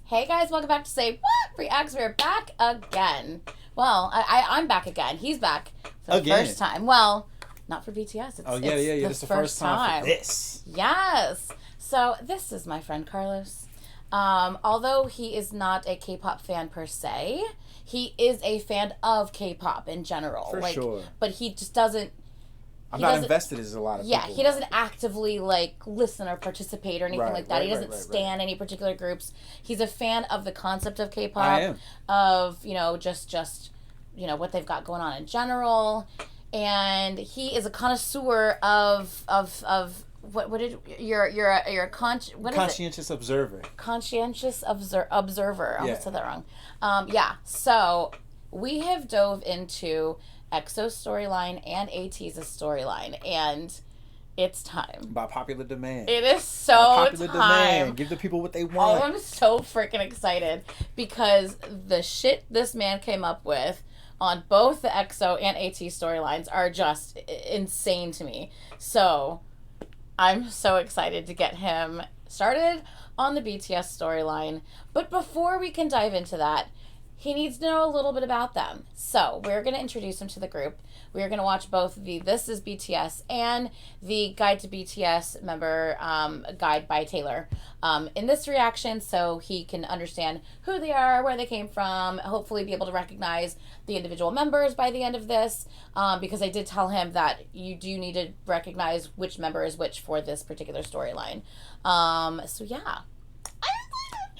Hey guys, welcome back to Say What Reacts. We're back again. Well, I'm back again. He's back for the first time. Well, not for BTS. It's the first time for this. Yes. So this is my friend Carlos. Although he is not a K-pop fan per se, he is a fan of K-pop in general. For sure. But he just doesn't. I'm not invested as a lot of people. Yeah, he doesn't actively listen or participate or anything like that. He doesn't stan any particular groups. He's a fan of the concept of K-pop. I am. Of, just what they've got going on in general. And he is a connoisseur of conscientious observer. Conscientious observer. I almost said that wrong. So we have dove into EXO's storyline and ATEEZ's storyline, and it's time. By popular demand. It is so By popular demand. Give the people what they want. Oh, I'm so freaking excited because the shit this man came up with on both the EXO and ATEEZ storylines are just insane to me. So I'm so excited to get him started on the BTS storyline. But before we can dive into that, he needs to know a little bit about them. So we're going to introduce him to the group. We're going to watch both the This Is BTS and the Guide to BTS member guide by Taylor in this reaction, so he can understand who they are, where they came from, hopefully be able to recognize the individual members by the end of this, because I did tell him that you do need to recognize which member is which for this particular storyline. So yeah.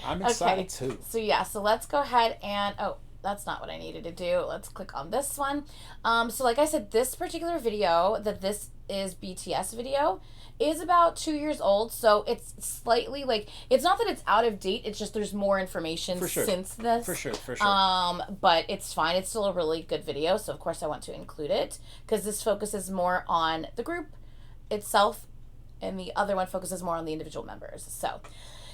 I'm excited too. So let's go ahead and that's not what I needed to do. Let's click on this one. So like I said, this particular video, that This Is BTS video, is about 2 years old. So it's slightly it's not that it's out of date. It's just there's more information since this. For sure. But it's fine. It's still a really good video. So of course I want to include it because this focuses more on the group itself, and the other one focuses more on the individual members. So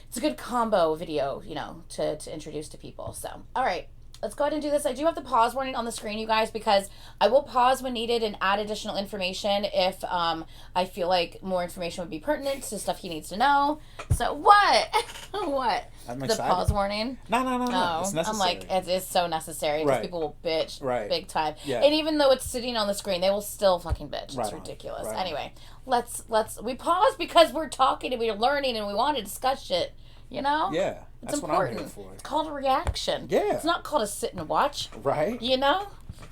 it's a good combo video, to introduce to people. So, all right, let's go ahead and do this. I do have the pause warning on the screen, you guys, because I will pause when needed and add additional information if I feel like more information would be pertinent to stuff he needs to know. So, what? What? I'm the excited. Pause warning? No. It's necessary. I'm like, it is so necessary because people will bitch big time. Yeah. And even though it's sitting on the screen, they will still fucking bitch. It's ridiculous. Anyway, we pause because we're talking and we're learning and we want to discuss shit. Yeah. It's important. What I'm here for. It's called a reaction. Yeah. It's not called a sit and watch. Right.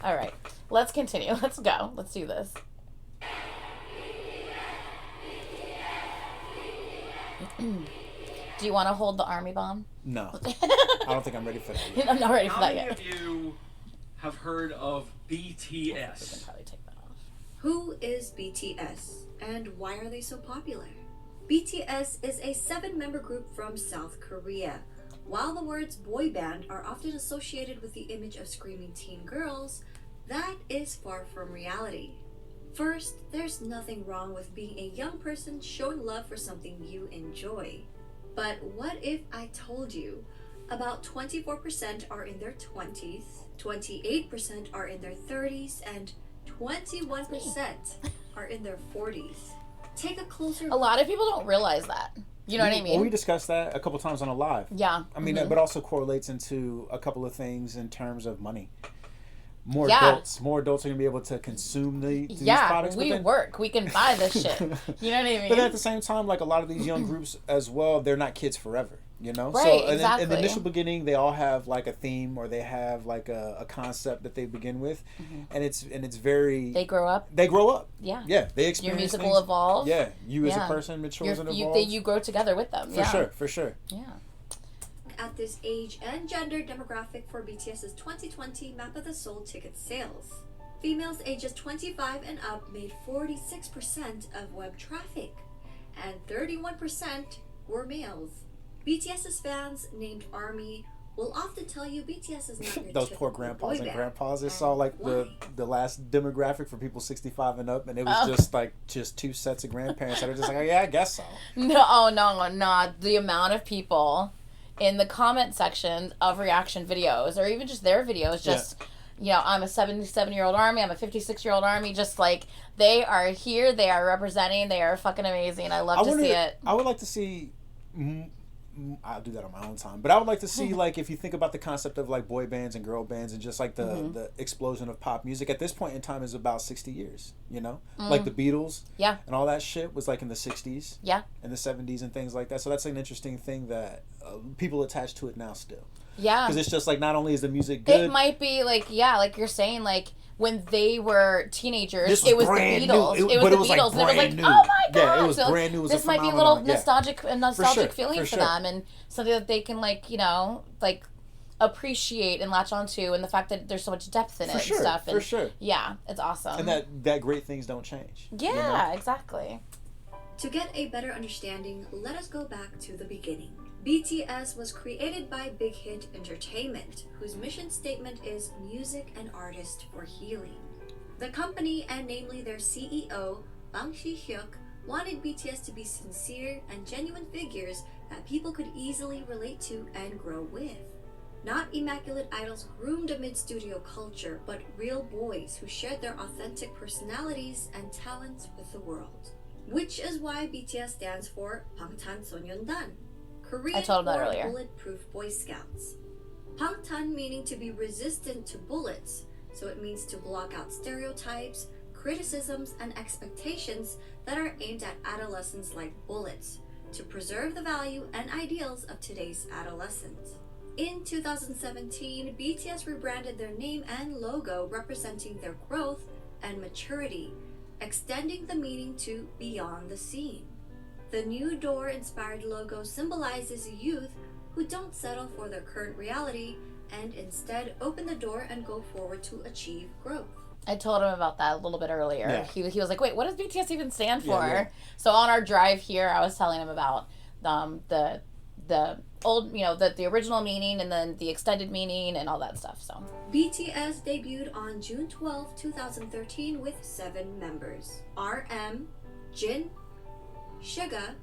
All right. Let's continue. Let's go. Let's do this. Do you want to hold the army bomb? No. I don't think I'm ready for that yet. I'm not ready for that yet. How many of you have heard of BTS? We can probably take that off. Who is BTS and why are they so popular? BTS is a 7-member group from South Korea. While the words boy band are often associated with the image of screaming teen girls, that is far from reality. First, there's nothing wrong with being a young person showing love for something you enjoy. But what if I told you about 24% are in their 20s, 28% are in their 30s, and 21% are in their 40s? Take a closer look. A lot of people don't realize that. You know what I mean? Well, we discussed that a couple times on a live. Yeah. I mean, but also correlates into a couple of things in terms of money. More adults are going to be able to consume these products. We work. We can buy this shit. You know what I mean? But at the same time, a lot of these young groups as well, they're not kids forever. Right, so exactly. in the initial beginning, they all have a theme or they have a concept that they begin with, and it's very. They grow up. Yeah. Yeah, they experience. Your musical things. evolve. Yeah, you as a person matures and evolves. You grow together with them. For sure. Yeah. At this age and gender demographic for BTS's 2020 Map of the Soul ticket sales. Females ages 25 and up made 46% of web traffic, and 31% were males. BTS's fans, named ARMY, will often tell you BTS is not your those poor grandpas and grandpas. They saw the last demographic for people 65 and up, and it was just 2 sets of grandparents that are just I guess so. No. The amount of people in the comment section of reaction videos, or even just their videos, I'm a 77-year-old ARMY, I'm a 56-year-old ARMY, they are here, they are representing, they are fucking amazing. I love to see it. I would like to see I'll do that on my own time. But I would like to see, like, if you think about the concept of like boy bands and girl bands and just like the explosion of pop music at this point in time is about 60 years, you know? Like the Beatles and all that shit was like in the 60s and the 70s and things like that. So that's an interesting thing that people attach to it now still. Yeah. Because it's just like, not only is the music good. It might be like, like you're saying, like, when they were teenagers, it was the Beatles. It was the Beatles. And it was like, oh my god! Yeah, it was so brand new. This might be a little nostalgic feeling for sure. them, and something that they can, like, you know, like, appreciate and latch onto, and the fact that there's so much depth in it and stuff. And, yeah, it's awesome. And that great things don't change. Yeah, you know? Exactly. To get a better understanding, let us go back to the beginning. BTS was created by Big Hit Entertainment, whose mission statement is music and artists for healing. The company, and namely their CEO, Bang Si-hyuk, wanted BTS to be sincere and genuine figures that people could easily relate to and grow with. Not immaculate idols groomed amid studio culture, but real boys who shared their authentic personalities and talents with the world. Which is why BTS stands for Bangtan, Korean for Bulletproof Boy Scouts. Bangtan meaning to be resistant to bullets, so it means to block out stereotypes, criticisms, and expectations that are aimed at adolescents like bullets, to preserve the value and ideals of today's adolescents. In 2017, BTS rebranded their name and logo representing their growth and maturity, extending the meaning to beyond the scene. The new door-inspired logo symbolizes youth who don't settle for their current reality and instead open the door and go forward to achieve growth. I told him about that a little bit earlier. Yeah. He was like, wait, what does BTS even stand for? Yeah. So on our drive here, I was telling him about the old, you know, the original meaning and then the extended meaning and all that stuff. So BTS debuted on June 12, 2013 with 7 members. RM, Jin, Suga,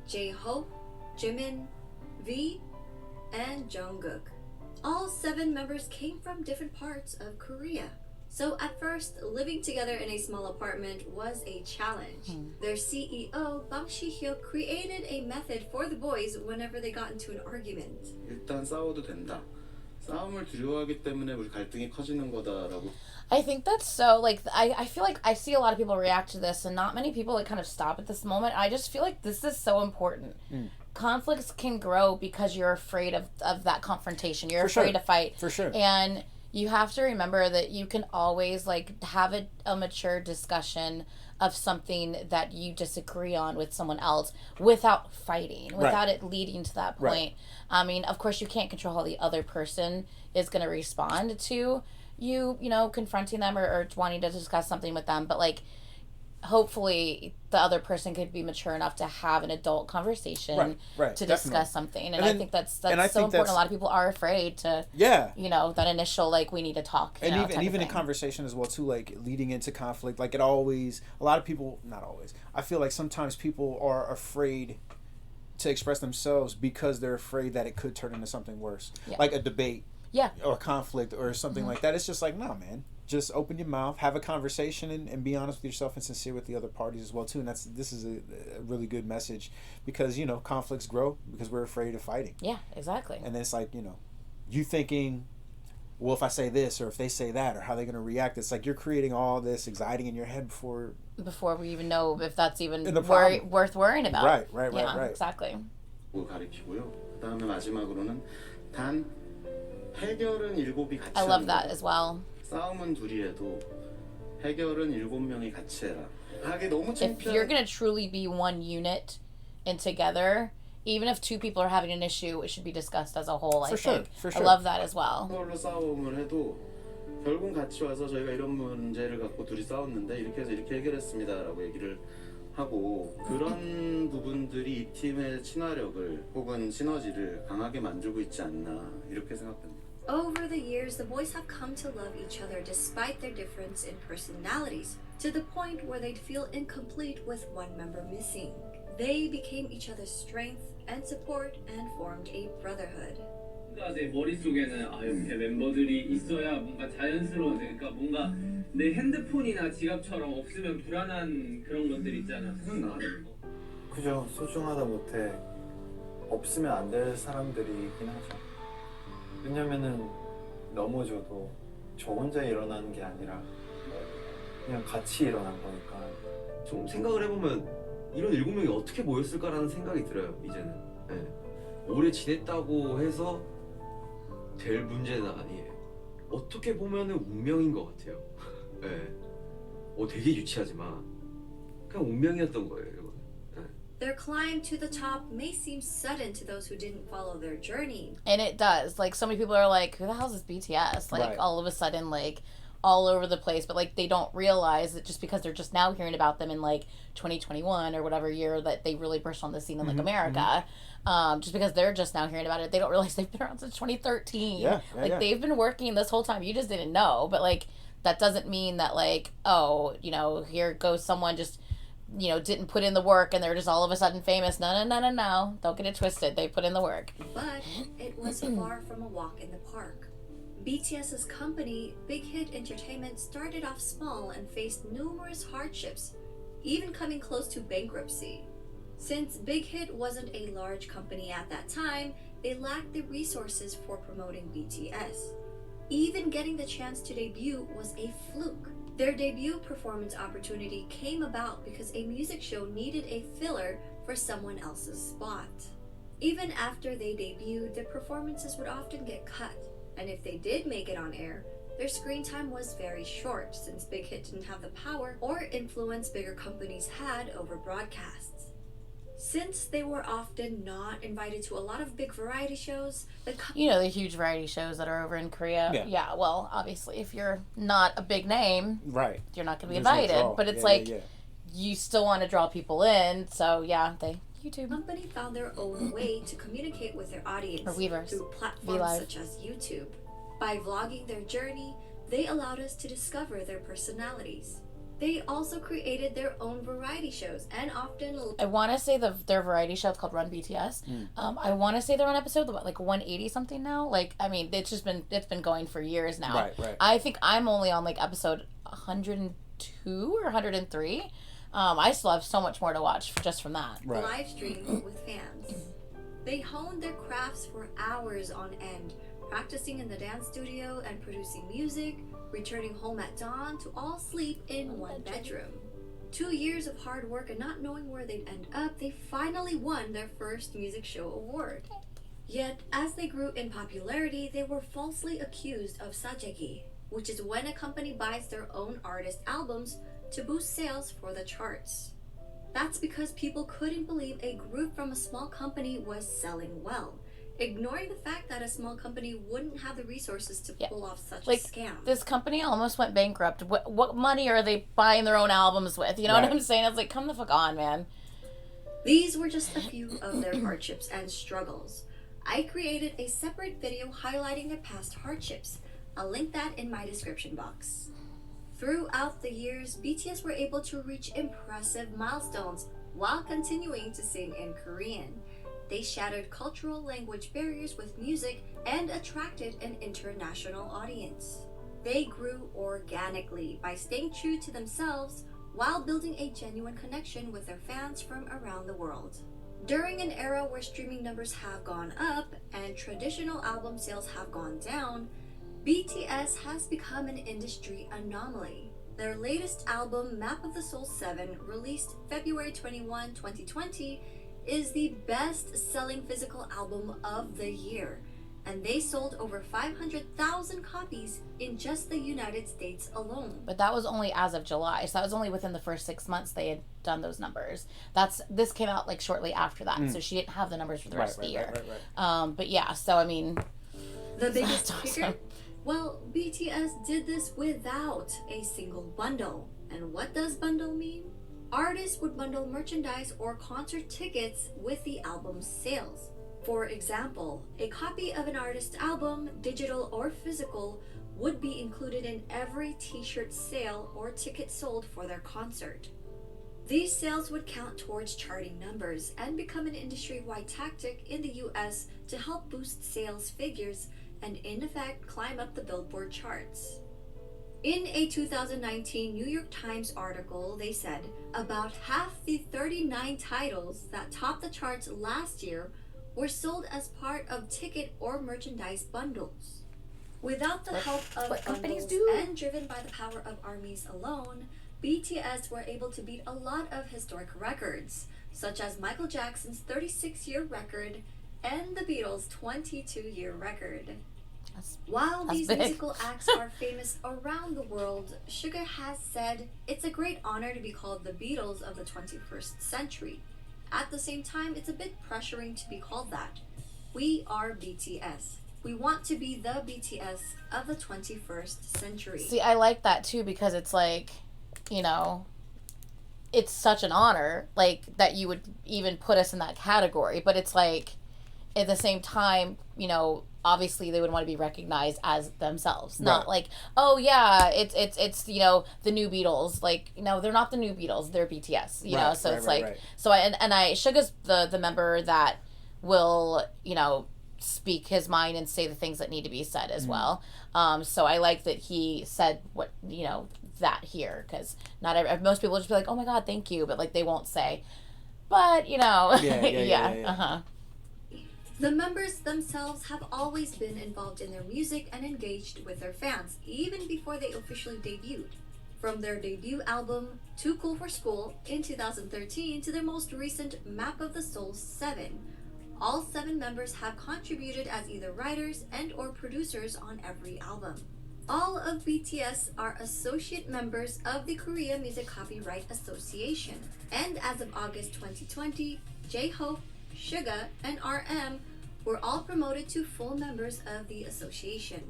J-Hope, Jimin, V, and Jungkook. All 7 members came from different parts of Korea. So at first, living together in a small apartment was a challenge. Their CEO, Bang Si-hyuk, created a method for the boys whenever they got into an argument. 일단 싸워도 된다. 싸움을 두려워하기 때문에 우리 갈등이 커지는 거다라고. I think that's so, like, I feel like I see a lot of people react to this and not many people, like, kind of stop at this moment. I just feel like this is so important. Conflicts can grow because you're afraid of that confrontation. You're afraid to fight. For sure. And you have to remember that you can always, like, have a mature discussion of something that you disagree on with someone else without fighting, without it leading to that point. I mean, of course, you can't control how the other person is going to respond to you know, confronting them or wanting to discuss something with them. But, like, hopefully the other person could be mature enough to have an adult conversation to discuss something. And I think that's so important. A lot of people are afraid to, you know, that initial, like, we need to talk. And even in conversation as well, too, like, leading into conflict, like, a lot of people, not always, I feel like sometimes people are afraid to express themselves because they're afraid that it could turn into something worse. Like a debate. Or conflict or something like that. It's just like, nah, man. Just open your mouth, have a conversation, and be honest with yourself and sincere with the other parties as well too. And this is a really good message because, you know, conflicts grow because we're afraid of fighting. Yeah, exactly. And then it's like, you know, you thinking, well, if I say this or if they say that or how they're going to react, it's like you're creating all this anxiety in your head before we even know if that's even worth worrying about. Right. Exactly. 가리키고요. 그다음에 마지막으로는 단 해결은 7이 같이. I love that as well. 싸움은 둘이 해도 해결은 7명이 같이 해라. 하기 너무 If you're gonna truly be one unit and together, even if 2 people are having an issue, it should be discussed as a whole. I think. For sure. I love that as well. 그걸로 싸움을 해도 결국 같이 와서 저희가 이런 문제를 갖고 둘이 싸웠는데 이렇게 해서 이렇게 해결했습니다라고 얘기를 하고 그런 부분들이 이 팀의 친화력을 혹은 시너지를 강하게 만들고 있지 않나 이렇게 생각합니다. Over the years, the boys have come to love each other despite their difference in personalities, to the point where they'd feel incomplete with one member missing. They became each other's strength and support and formed a brotherhood. 내 머릿속에는 옆에 멤버들이 있어야 뭔가 자연스러운, 그러니까 뭔가 내 핸드폰이나 지갑처럼 없으면 불안한 그런 것들 있잖아. 생각나는 거. 그죠. 소중하다 못해 없으면 안 될 사람들이긴 하죠. 왜냐면은 넘어져도 저 혼자 일어나는 게 아니라 그냥 같이 일어난 거니까. 좀 생각을 해보면 이런 7명이 어떻게 모였을까라는 생각이 들어요. 이제는 오래 지냈다고 해서 될 문제는 아니에요. 어떻게 보면은 운명인 것 같아요. 되게 유치하지만 그냥 운명이었던 거예요. 이거는. Their climb to the top may seem sudden to those who didn't follow their journey. And it does. Like, so many people are like, who the hell is BTS? Like, Right. all of a sudden, like, all over the place. But, like, they don't realize that just because they're just now hearing about them in, like, 2021 or whatever year that they really burst on the scene in, like, America, just because they're just now hearing about it, they don't realize they've been around since 2013. Yeah, Like, they've been working this whole time. You just didn't know. But, like, that doesn't mean that, like, oh, you know, here goes someone just, you know, didn't put in the work and they're just all of a sudden famous. No. Don't get it twisted. They put in the work. But it was far from a walk in the park. BTS's company, Big Hit Entertainment, started off small and faced numerous hardships, even coming close to bankruptcy. Since Big Hit wasn't a large company at that time, they lacked the resources for promoting BTS. Even getting the chance to debut was a fluke. Their debut performance opportunity came about because a music show needed a filler for someone else's spot. Even after they debuted, their performances would often get cut, and if they did make it on air, their screen time was very short since Big Hit didn't have the power or influence bigger companies had over broadcasts. Since they were often not invited to a lot of big variety shows, You know, the huge variety shows that are over in Korea. Yeah. Well, obviously, if you're not a big name, Right. you're not going to be There's no invited. draw. But it's Yeah. you still want to draw people in. So, yeah, YouTube. company found their own way to communicate with their audience Or Weavers. through platforms VLive. such as YouTube. By vlogging their journey, they allowed us to discover their personalities. They also created their own variety shows and often I want to say their variety show, it's called Run BTS. I want to say they're on episode like 180 something now. Like, I mean, it's been going for years now. Right. I think I'm only on like episode 102 or 103. I still have so much more to watch just from that. Right. live stream with fans. They honed their crafts for hours on end, practicing in the dance studio and producing music, returning home at dawn to all sleep in one bedroom. 2 years of hard work and not knowing where they'd end up, they finally won their first music show award. Yet, as they grew in popularity, they were falsely accused of sajegi, which is when a company buys their own artist albums to boost sales for the charts. That's because people couldn't believe a group from a small company was selling well, ignoring the fact that a small company wouldn't have the resources to pull off such Like, a scam. this company almost went bankrupt. What money are they buying their own albums with? You know what Right. I'm saying? It's like, come the fuck on, man. These were just a few of their hardships and struggles. I created a separate video highlighting their past hardships. I'll link that in my description box. Throughout the years, BTS were able to reach impressive milestones while continuing to sing in Korean. They shattered cultural language barriers with music and attracted an international audience. They grew organically by staying true to themselves while building a genuine connection with their fans from around the world. During an era where streaming numbers have gone up and traditional album sales have gone down, BTS has become an industry anomaly. Their latest album, Map of the Soul 7, released February 21, 2020, is the best-selling physical album of the year, and they sold over 500,000 copies in just the United States alone. But that was only as of July, so that was only within the first 6 months they had done those numbers. This came out like shortly after that, so she didn't have the numbers for the rest of the year. Right. But yeah, so I mean, The biggest That's kicker? awesome. Well, BTS did this without a single bundle. And what does bundle mean? Artists would bundle merchandise or concert tickets with the album's sales. For example, a copy of an artist's album, digital or physical, would be included in every t-shirt sale or ticket sold for their concert. These sales would count towards charting numbers and become an industry-wide tactic in the US to help boost sales figures and in effect climb up the Billboard charts. In a 2019 New York Times article, they said about half the 39 titles that topped the charts last year were sold as part of ticket or merchandise bundles. Without the help of what companies bundles do. and driven by the power of armies alone, BTS were able to beat a lot of historic records, such as Michael Jackson's 36-year record and the Beatles' 22-year record. While That's these big. musical acts are famous around the world, Suga has said it's a great honor to be called the Beatles of the 21st century. At the same time, it's a bit pressuring to be called that. We are BTS. We want to be the BTS of the 21st century. See, I like that too because it's like, you know, it's such an honor, like, that you would even put us in that category. But it's like, at the same time, you know, obviously they would want to be recognized as themselves, not Right. like, oh yeah, it's you know, the new Beatles. Like, no, they're not the new Beatles. They're BTS. You know, so it's like, so I Suga's the member that will, you know, speak his mind and say the things that need to be said as well. So I like that he said what, you know, that here, because not most people will just be like, oh my god, thank you, but like they won't say, but you know, Yeah. The members themselves have always been involved in their music and engaged with their fans, even before they officially debuted. From their debut album, Too Cool for School, in 2013 to their most recent Map of the Soul 7, all 7 members have contributed as either writers and or producers on every album. All of BTS are associate members of the Korea Music Copyright Association, and as of August 2020, J-Hope, Suga, and RM were all promoted to full members of the association.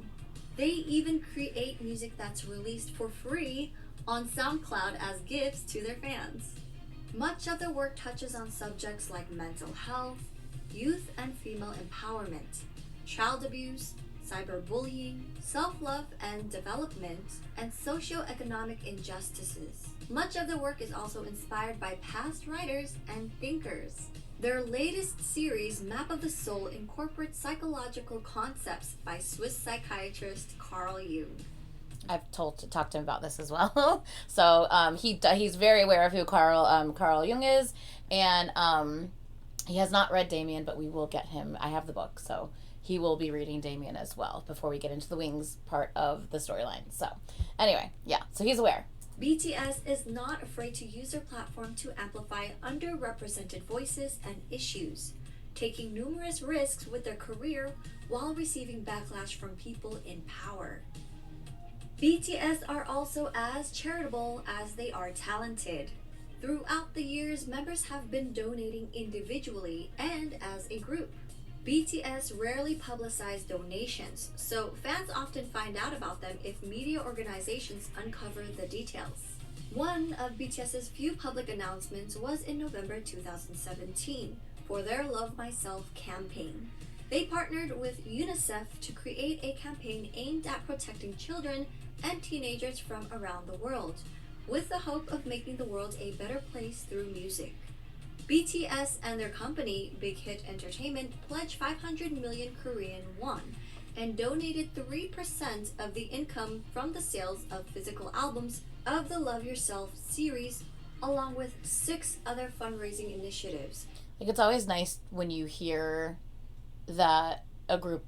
They even create music that's released for free on SoundCloud as gifts to their fans. Much of their work touches on subjects like mental health, youth and female empowerment, child abuse, cyberbullying, self-love and development, and socio-economic injustices. Much of their work is also inspired by past writers and thinkers. Their latest series, Map of the Soul, incorporates psychological concepts by Swiss psychiatrist Carl Jung. I've talked to him about this as well. So he's very aware of who Carl Jung is, and he has not read Damien, but we will get him. I have the book, so he will be reading Damien as well before we get into the Wings part of the storyline. So anyway, yeah, so he's aware. BTS is not afraid to use their platform to amplify underrepresented voices and issues, taking numerous risks with their career while receiving backlash from people in power. BTS are also as charitable as they are talented. Throughout the years, members have been donating individually and as a group. BTS rarely publicize donations, so fans often find out about them if media organizations uncover the details. One of BTS's few public announcements was in November 2017 for their Love Myself campaign. They partnered with UNICEF to create a campaign aimed at protecting children and teenagers from around the world, with the hope of making the world a better place through music. BTS and their company, Big Hit Entertainment, pledged 500 million Korean won and donated 3% of the income from the sales of physical albums of the Love Yourself series, along with 6 other fundraising initiatives. Like, it's always nice when you hear that a group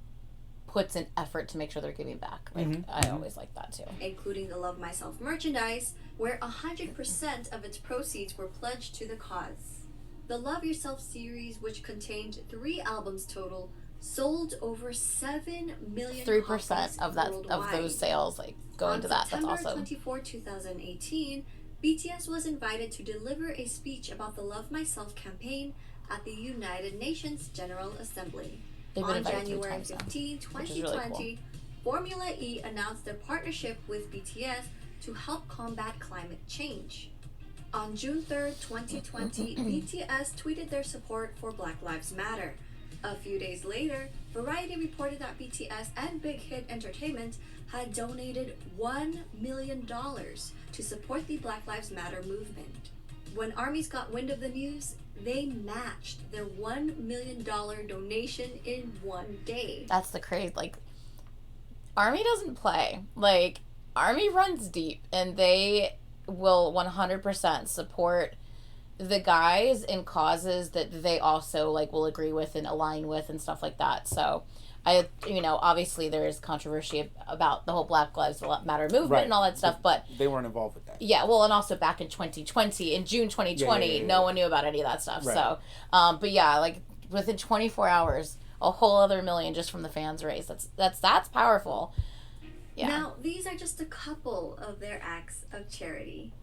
puts an effort to make sure they're giving back. Like, I always like that too. Including the Love Myself merchandise, where 100% of its proceeds were pledged to the cause. The Love Yourself series, which contained 3 albums total, sold over 7 million 3% of that worldwide. of those sales, like, going to that. That's On awesome. September 24, 2018, BTS was invited to deliver a speech about the Love Myself campaign at the United Nations General Assembly. They've been On invited 3 January times now, 15, which is really 2020, Formula E announced their partnership with BTS to help combat climate change. On June 3, 2020, BTS tweeted their support for Black Lives Matter. A few days later, Variety reported that BTS and Big Hit Entertainment had donated $1 million to support the Black Lives Matter movement. When ARMYs got wind of the news, they matched their $1 million donation in one day. That's the craze. Like, ARMY doesn't play. Like, ARMY runs deep, and they will 100% support the guys in causes that they also like will agree with and align with and stuff like that. So obviously there is controversy about the whole Black Lives Matter movement and all that stuff, but they weren't involved with that. Yeah, well, and also back in 2020, in June 2020, no one knew about any of that stuff. Right. So, but yeah, like within 24 hours, a whole other million just from the fans raised. That's powerful. Yeah. Now, these are just a couple of their acts of charity.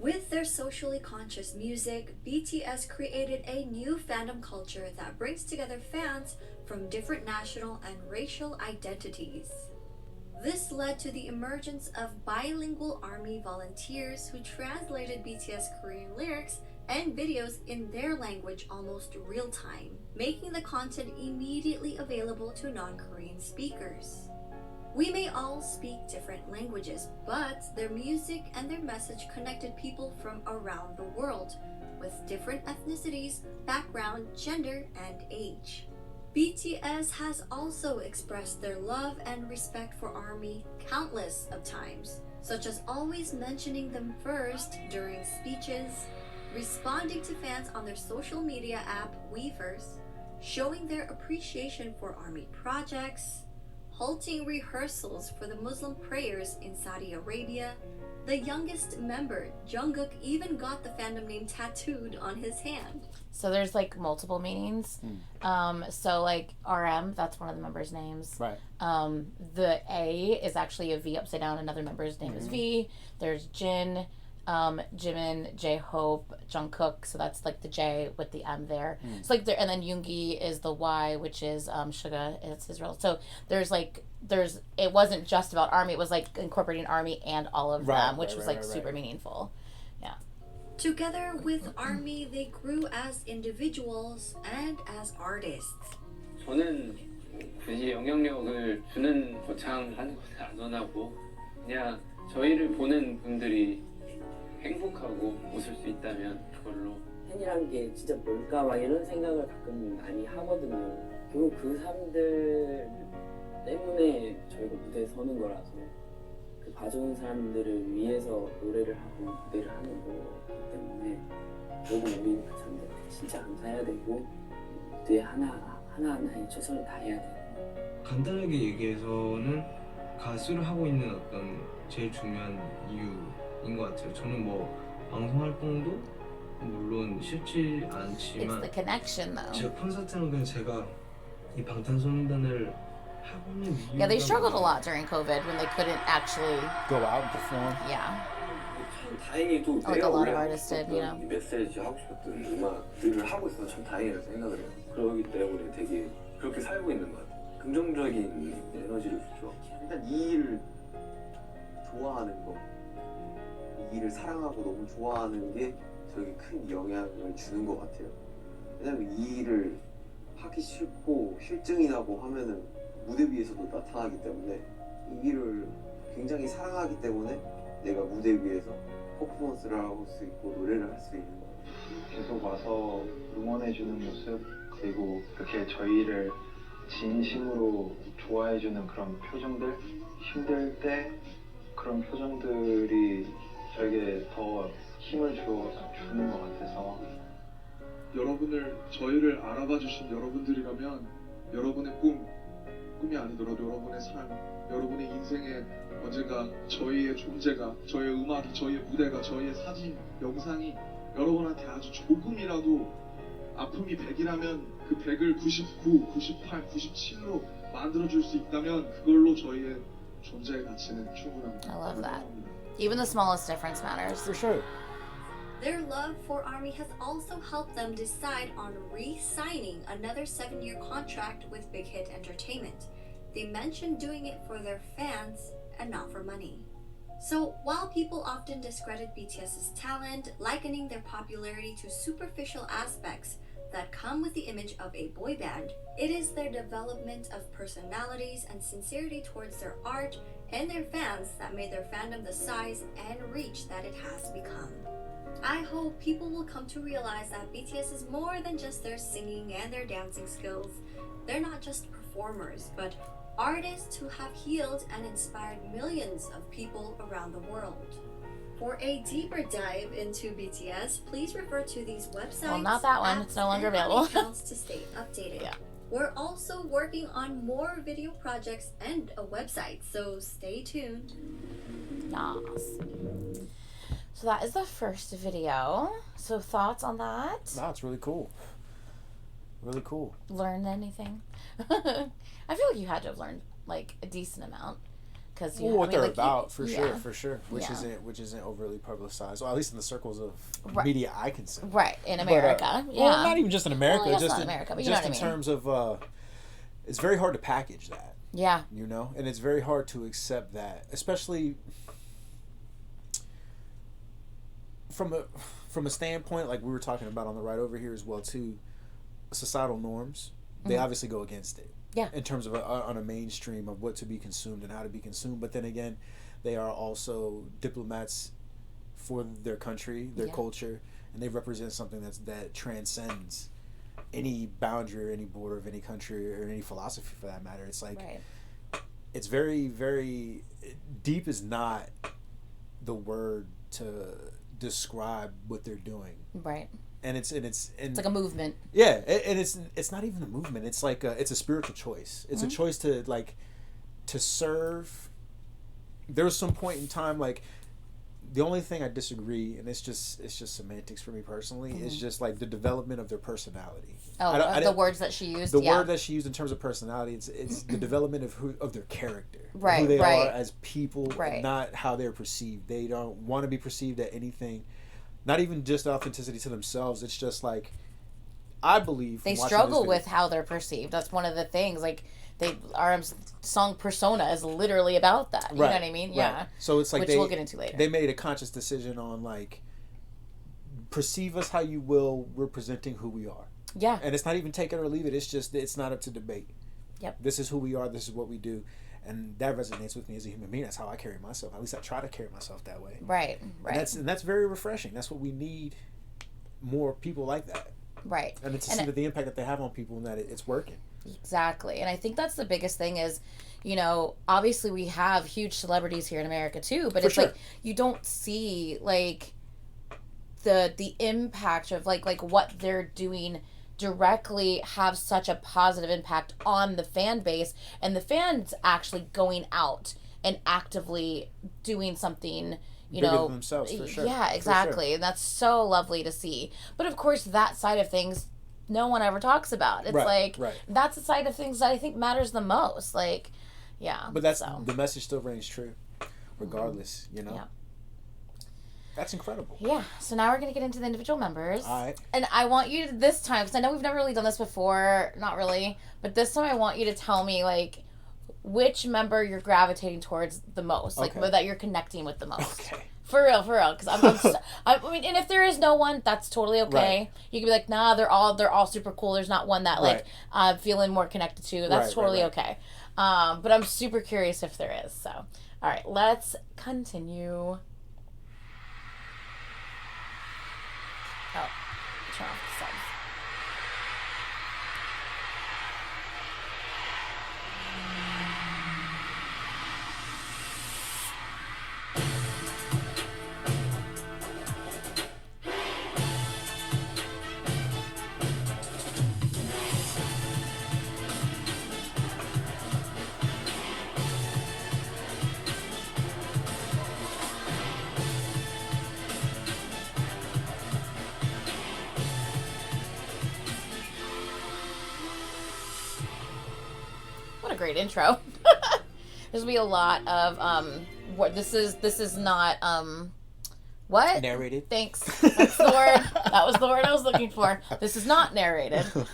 With their socially conscious music, BTS created a new fandom culture that brings together fans from different national and racial identities. This led to the emergence of bilingual ARMY volunteers who translated BTS Korean lyrics and videos in their language almost real time, making the content immediately available to non-Korean speakers. We may all speak different languages, but their music and their message connected people from around the world, with different ethnicities, background, gender, and age. BTS has also expressed their love and respect for ARMY countless of times, such as always mentioning them first during speeches, responding to fans on their social media app Weverse, showing their appreciation for ARMY projects, halting rehearsals for the Muslim prayers in Saudi Arabia. The youngest member, Jungkook, even got the fandom name tattooed on his hand. So there's like multiple meanings. So like RM, that's one of the members' names. Right. The A is actually a V upside down. Another member's name is V. There's Jin, Jimin, J-Hope, Jungkook. So that's like the J with the M there. So like there, and then Yoongi is the Y, which is Suga. It's Israel. So it wasn't just about ARMY. It was like incorporating ARMY and all of them, which was super meaningful. Yeah. Together with ARMY, they grew as individuals and as artists. 저는 굳이 영향력을 주는 거창하는 것을 안 원하고 그냥 저희를 보는 분들이 행복하고 웃을 수 있다면 그걸로. 팬이란 게 진짜 뭘까 막 이런 생각을 가끔 많이 하거든요. 결국 그 사람들 때문에 저희가 무대에 서는 거라서 그 봐주는 사람들을 위해서 노래를 하고 무대를 하는 거기 때문에 결국 우리 그 사람들한테 진짜 감사해야 되고 무대 하나하나에 최선을 다해야 돼요. 간단하게 얘기해서는 가수를 하고 있는 어떤 제일 중요한 이유인 것 같아요. 저는 뭐 방송 활동도 물론 쉽지 않지만 It's the connection though. 제가 콘서트는 그냥 제가 이 방탄소년단을 하고 있는 이유가 Yeah, they struggled a lot during COVID when they couldn't actually go out and perform. Yeah. 참 다행히도 Like a lot of artists did, you know. 이 메시지 하고 싶었던 음악들을 하고 있어서 참 다행이라고 생각을 해요. 그러기 때문에 되게 그렇게 살고 있는 것 같아요. 긍정적인 에너지를 주죠. 일단 이 일을 좋아하는 거, 이 일을 사랑하고 너무 좋아하는 게 저에게 큰 영향을 주는 것 같아요. 왜냐면 이 일을 하기 싫고 실증이 나고 하면은 무대 위에서도 나타나기 때문에 이 일을 굉장히 사랑하기 때문에 내가 무대 위에서 퍼포먼스를 할 수 있고 노래를 할 수 있는 것 같아요. 계속 와서 응원해주는 모습, 그리고 그렇게 저희를 진심으로 좋아해주는 그런 표정들, 힘들 때 그런 표정들이 저에게 더 힘을 주는 것 같아서 저희를 알아봐 주신 여러분들이라면 여러분의 꿈이 아니더라도 여러분의 삶, 여러분의 인생에 언젠가 저희의 존재가, 저희의 음악이, 저희의 무대가, 저희의 사진, 영상이 여러분한테 아주 조금이라도 아픔이 100이라면 그 100을 99, 98, 97로 만들어줄 수 있다면 그걸로 저희의 존재의 가치는 충분합니다. I love that. Even the smallest difference matters. For sure. Their love for ARMY has also helped them decide on re-signing another 7-year contract with Big Hit Entertainment. They mentioned doing it for their fans and not for money. So while people often discredit BTS's talent, likening their popularity to superficial aspects that come with the image of a boy band, it is their development of personalities and sincerity towards their art and their fans that made their fandom the size and reach that it has become. I hope people will come to realize that BTS is more than just their singing and their dancing skills. They're not just performers, but artists who have healed and inspired millions of people around the world. For a deeper dive into BTS, please refer to these websites. Well, not that one. It's no longer and available. accounts to stay updated. Yeah. We're also working on more video projects and a website, so stay tuned. Yes. So that is the first video. So thoughts on that? No, it's really cool. Really cool. Learned anything? I feel like you had to have learned like a decent amount. Because what they're about, for yeah. sure. Which isn't overly publicized, or at least in the circles of Right. media I consume. Right, in America. But, yeah. Well, not even just in America. Well, just not in America, but you just know in what I mean. terms of, it's very hard to package that. Yeah. You know, and it's very hard to accept that, especially from a standpoint like we were talking about on the ride over here as well too. Societal norms, they obviously go against it. Yeah. In terms of on a mainstream of what to be consumed and how to be consumed, but then again, they are also diplomats for their country, their culture, and they represent something that transcends any boundary or any border of any country or any philosophy for that matter. It's like it's very, very deep is not the word to describe what they're doing. Right. And it's like a movement. Yeah, and it's not even a movement. It's like it's a spiritual choice. It's a choice to serve. There was some point in time like the only thing I disagree, and it's just semantics for me personally, is just like the development of their personality. Oh, the words that she used. The word that she used in terms of personality, it's the development of their character, right? Who they right. are as people, right. Not how they're perceived. They don't want to be perceived at anything. Not even just authenticity to themselves. It's just like, I believe they struggle with how they're perceived. That's one of the things. Like RM's song Persona is literally about that. You know what I mean? Right. Yeah. So it's like which we'll get into later. They made a conscious decision on like, perceive us how you will. We're presenting who we are. Yeah. And it's not even take it or leave it. It's just it's not up to debate. Yep. This is who we are. This is what we do. And that resonates with me as a human being. That's how I carry myself. At least I try to carry myself that way. Right. And that's very refreshing. That's what we need. More people like that. Right. And to see that the impact that they have on people and that it's working. Exactly. And I think that's the biggest thing is, you know, obviously we have huge celebrities here in America too, but it's like you don't see like the impact of like what they're doing directly have such a positive impact on the fan base, and the fans actually going out and actively doing something, you bigger know, than themselves, for sure. Yeah, exactly. Sure. And that's so lovely to see. But of course that side of things no one ever talks about. It's that's the side of things that I think matters the most. Like, yeah. But the message still reigns true regardless, you know. Yeah. That's incredible. Yeah. So now we're going to get into the individual members. All right. And I want you to, this time, because I know we've never really done this before, not really, but this time I want you to tell me, like, which member you're gravitating towards the most, like, that you're connecting with the most. Okay. For real, because I mean, and if there is no one, that's totally okay. Right. You can be like, nah, they're all super cool. There's not one that like I'm feeling more connected to. That's totally okay. But I'm super curious if there is. So, all right, let's continue. Oh, turn off the subs. Great intro. There's gonna be a lot of what this is not what narrated. Thanks. That's the word. That was the word I was looking for. This is not narrated. So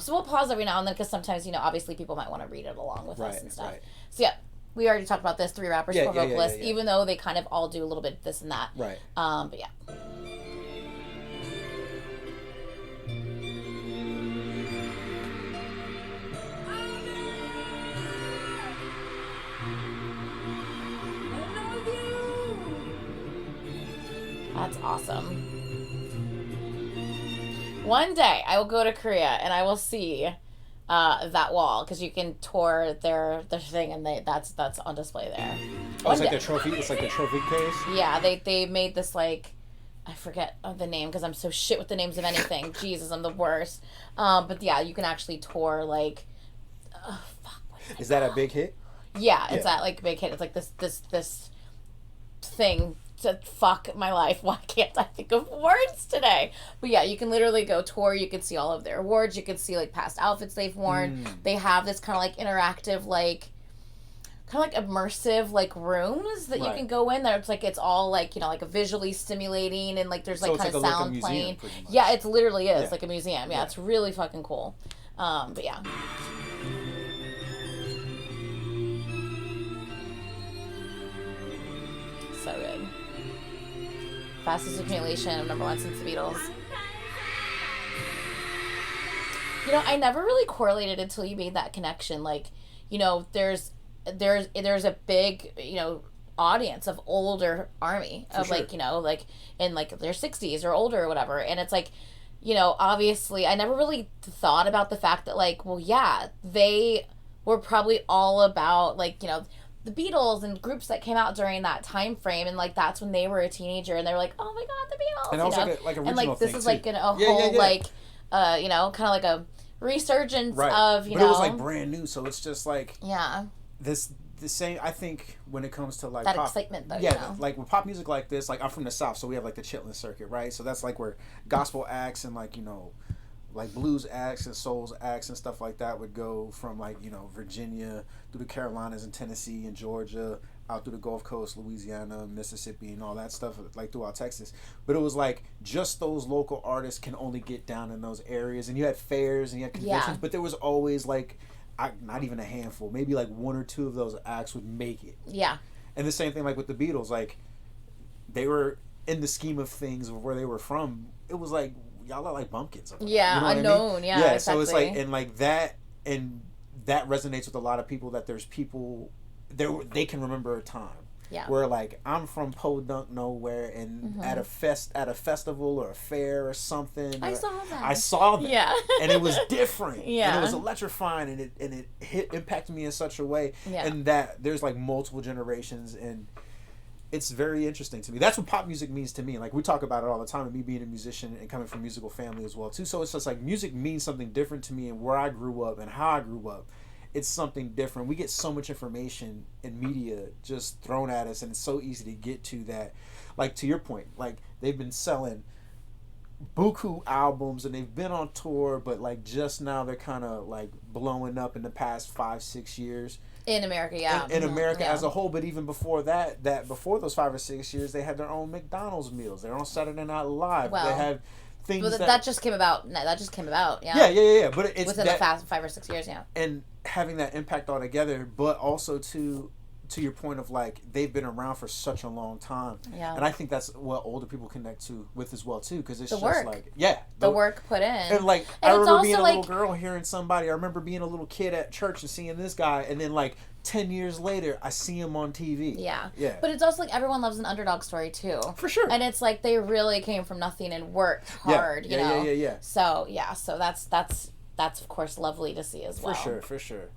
we'll pause every now and then because sometimes, you know, obviously people might want to read it along with us and stuff. Right. So yeah, we already talked about this. 3 rappers, 4 vocalists, even though they kind of all do a little bit this and that. Right. But yeah. That's awesome. One day I will go to Korea and I will see that wall because you can tour their thing and that's on display there. Oh, it's like the trophy. It's like the trophy case. Yeah, they made this like, I forget the name because I'm so shit with the names of anything. Jesus, I'm the worst. But yeah, you can actually tour like. Fuck. Is that a big hit? Yeah, it's that like big hit. It's like this thing to fuck my life. Why can't I think of words today? But yeah, you can literally go tour. You can see all of their awards. You can see like past outfits they've worn. They have this kind of like interactive like. Kind of like immersive like rooms that you can go in there. It's all like, you know, like a visually stimulating and like there's like kind of sound playing. Yeah, it literally is like a museum. Yeah, it's really fucking cool. But yeah. So good. Fastest accumulation of #1 since the Beatles. You know, I never really correlated until you made that connection. Like, you know, there's a big, you know, audience of older ARMY of like, you know, like in like their 60s or older or whatever. And it's like, you know, obviously I never really thought about the fact that like, well, yeah, they were probably all about like, you know, the Beatles and groups that came out during that time frame, and like that's when they were a teenager and they were like, oh my god, the Beatles. And also like original, and like this thing is too. like a whole like you know, kind of like a resurgence of, you know, but it was like brand new, so it's just like the same. I think when it comes to like that pop, excitement though, yeah, you know? like with pop music like this, like I'm from the South, so we have like the Chitlin circuit, right? So that's like where gospel acts and like, you know, like blues acts and souls acts and stuff like that would go from like, you know, Virginia through the Carolinas and Tennessee and Georgia out through the Gulf Coast, Louisiana, Mississippi, and all that stuff, like throughout Texas. But it was like just those local artists can only get down in those areas, and you had fairs and you had conventions, but there was always like not even a handful, maybe like one or two of those acts would make it. Yeah. And the same thing like with the Beatles, like they were in the scheme of things of where they were from. It was like y'all are like bumpkins. Yeah, you know unknown. I mean? Yeah, exactly. So it's like and like that, and that resonates with a lot of people, that there's people they can remember a time. Yeah. Where like I'm from Podunk nowhere, and at a festival or a fair or something. I saw that. Yeah. And it was different. Yeah. And it was electrifying, and it impacted me in such a way. Yeah. And that there's like multiple generations, and it's very interesting to me. That's what pop music means to me. Like we talk about it all the time, and me being a musician and coming from a musical family as well too. So it's just like music means something different to me, and where I grew up and how I grew up. It's something different. We get so much information and media just thrown at us, and it's so easy to get to that. Like to your point, like they've been selling buku albums and they've been on tour, but like just now they're kind of like blowing up in the past 5-6 years. In America, yeah. In America as a whole, but even before that before those 5 or 6 years, they had their own McDonald's meals. They're on Saturday Night Live. Well, they have things well, that just came about. No, that just came about. Yeah. Yeah. But it's within the past 5 or 6 years. Yeah. And having that impact all together, but also to your point of like they've been around for such a long time. Yeah. And I think that's what older people connect to with as well too, because it's the just work. like the work put in. And like and I remember being a like, little girl hearing somebody. I remember being a little kid at church and seeing this guy, and then like 10 years later, I see him on TV. Yeah. Yeah. But it's also like everyone loves an underdog story too. For sure. And it's like they really came from nothing and worked hard. You know? Yeah. So yeah, so that's of course lovely to see as well. For sure.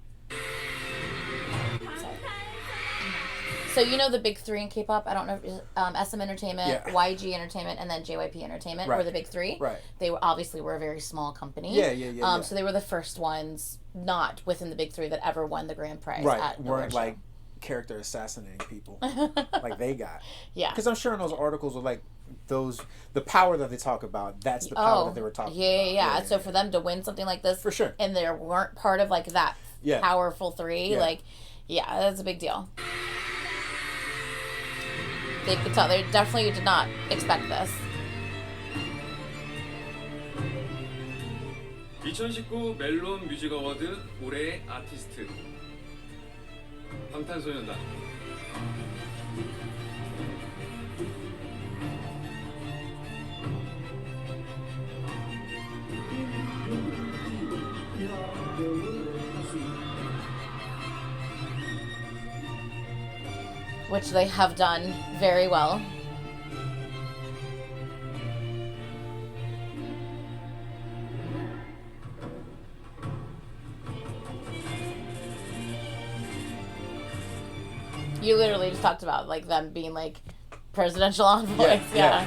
So you know the big three in K-pop? I don't know if SM Entertainment, YG Entertainment, and then JYP Entertainment were the big three. Right. They were obviously a very small company. Yeah. So they were the first ones not within the big three that ever won the grand prize. Right. Weren't like character assassinating people like they got. Yeah. Because I'm sure in those articles of like the power that they talk about, that's the power that they were talking about. Yeah. So for them to win something like this, for sure, and they weren't part of like that powerful three, like that's a big deal. They could tell. They definitely did not expect this. 2019 멜론 뮤직 어워드 올해의 아티스트 방탄소년단. Which they have done very well. You literally just talked about like them being like presidential envoys. Yeah.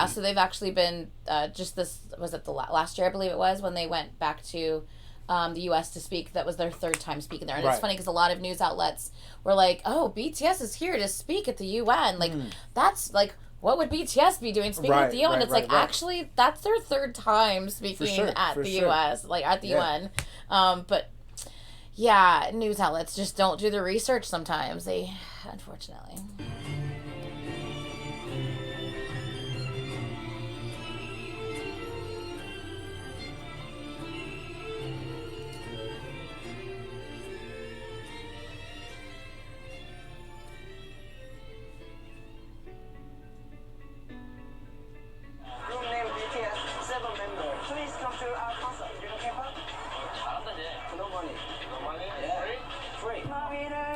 So they've actually been just this was it the last year I believe it was when they went back to the U.S. to speak. That was their third time speaking there, and it's funny because a lot of news outlets were like, "Oh, BTS is here to speak at the UN." Like that's like. What would BTS be doing speaking at the UN? It's actually, that's their third time speaking at the U.S., like at the UN. But yeah, news outlets just don't do the research sometimes. They, unfortunately.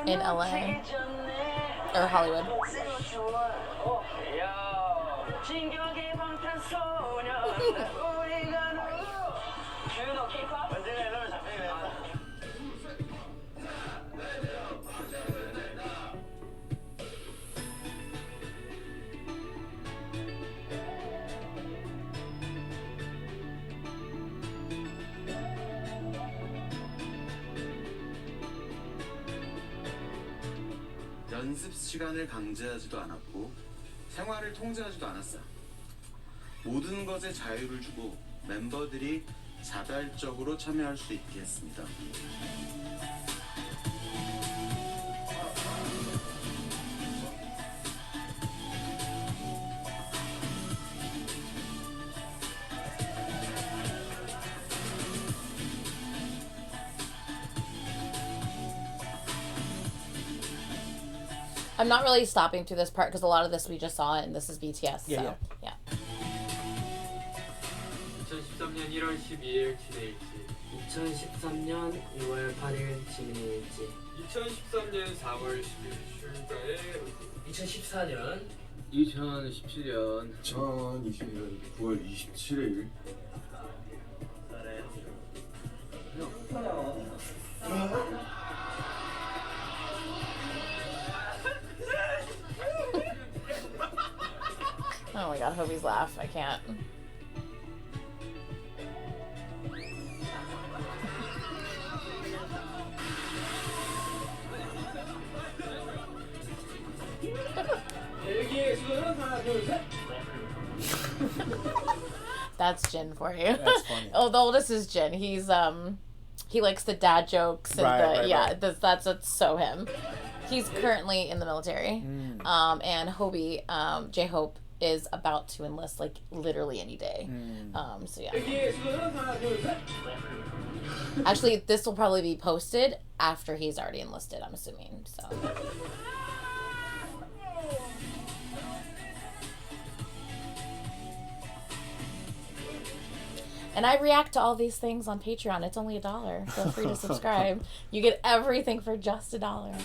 In LA or Hollywood. 연습 시간을 강제하지도 않았고 생활을 통제하지도 않았어. 모든 것에 자유를 주고 멤버들이 자발적으로 참여할 수 있게 했습니다. I'm not really stopping through this part because a lot of this we just saw and this is BTS. Yeah. 2013년 1월 12일 진해일지 2013년 2월 8일 진해일지 2013년 4월 10일 출가의 2014년 2017년 2021년 9월 27일 Oh my god, Hobie's laugh. I can't. That's Jin for you. That's funny. Oh, the oldest is Jin. He's he likes the dad jokes and that's so him. He's currently in the military. And Hobie, J-Hope is about to enlist like literally any day. So yeah. Actually, this will probably be posted after he's already enlisted, I'm assuming. So and I react to all these things on Patreon. It's only $1. Feel free to subscribe. You get everything for just $1.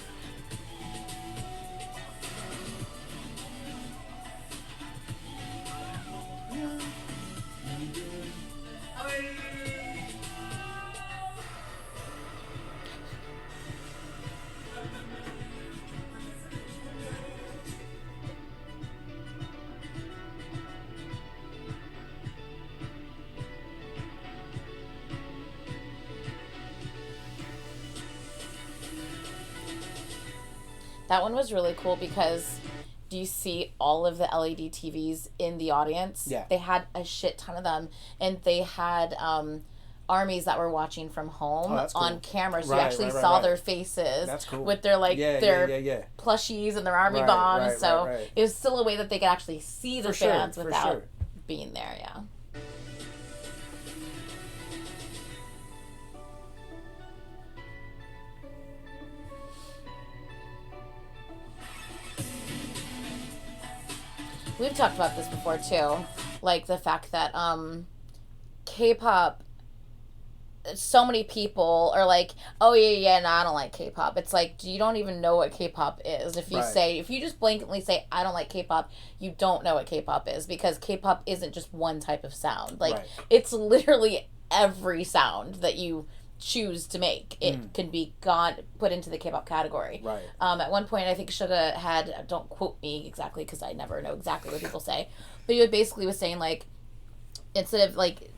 That one was really cool because do you see all of the LED TVs in the audience? Yeah. They had a shit ton of them, and they had armies that were watching from home on camera. So you actually saw their faces. That's cool. With their their plushies and their army bombs. So it was still a way that they could actually see the fans without being there. Yeah. We've talked about this before too, like the fact that K-pop, so many people are like, oh yeah, no, I don't like K-pop. It's like, you don't even know what K-pop is. If you just blanketly say, I don't like K-pop, you don't know what K-pop is, because K-pop isn't just one type of sound. Like, it's literally every sound that you choose to make. It can be put into the K-pop category. Right. At one point, I think Suga had, don't quote me exactly because I never know exactly what people say, but he basically was saying like, instead of like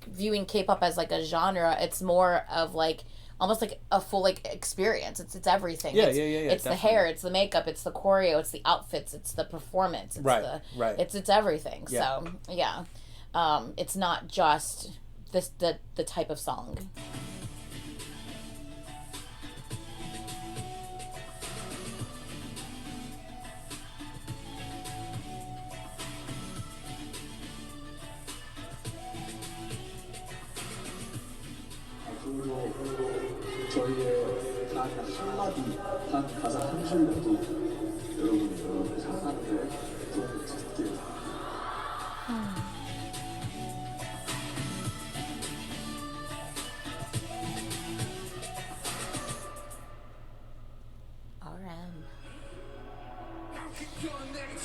viewing K-pop as like a genre, it's more of like almost like a full like experience. It's everything. Yeah, it's, yeah. It's definitely. the hair, it's the makeup, it's the choreo, it's the outfits, it's the performance. It's Right. It's everything. Yeah. So yeah, it's not just the type of song. 앞으로 저희의 단 한마디, 단 가사 한 줄로도 여러분의 사랑에 도움을 드릴게요.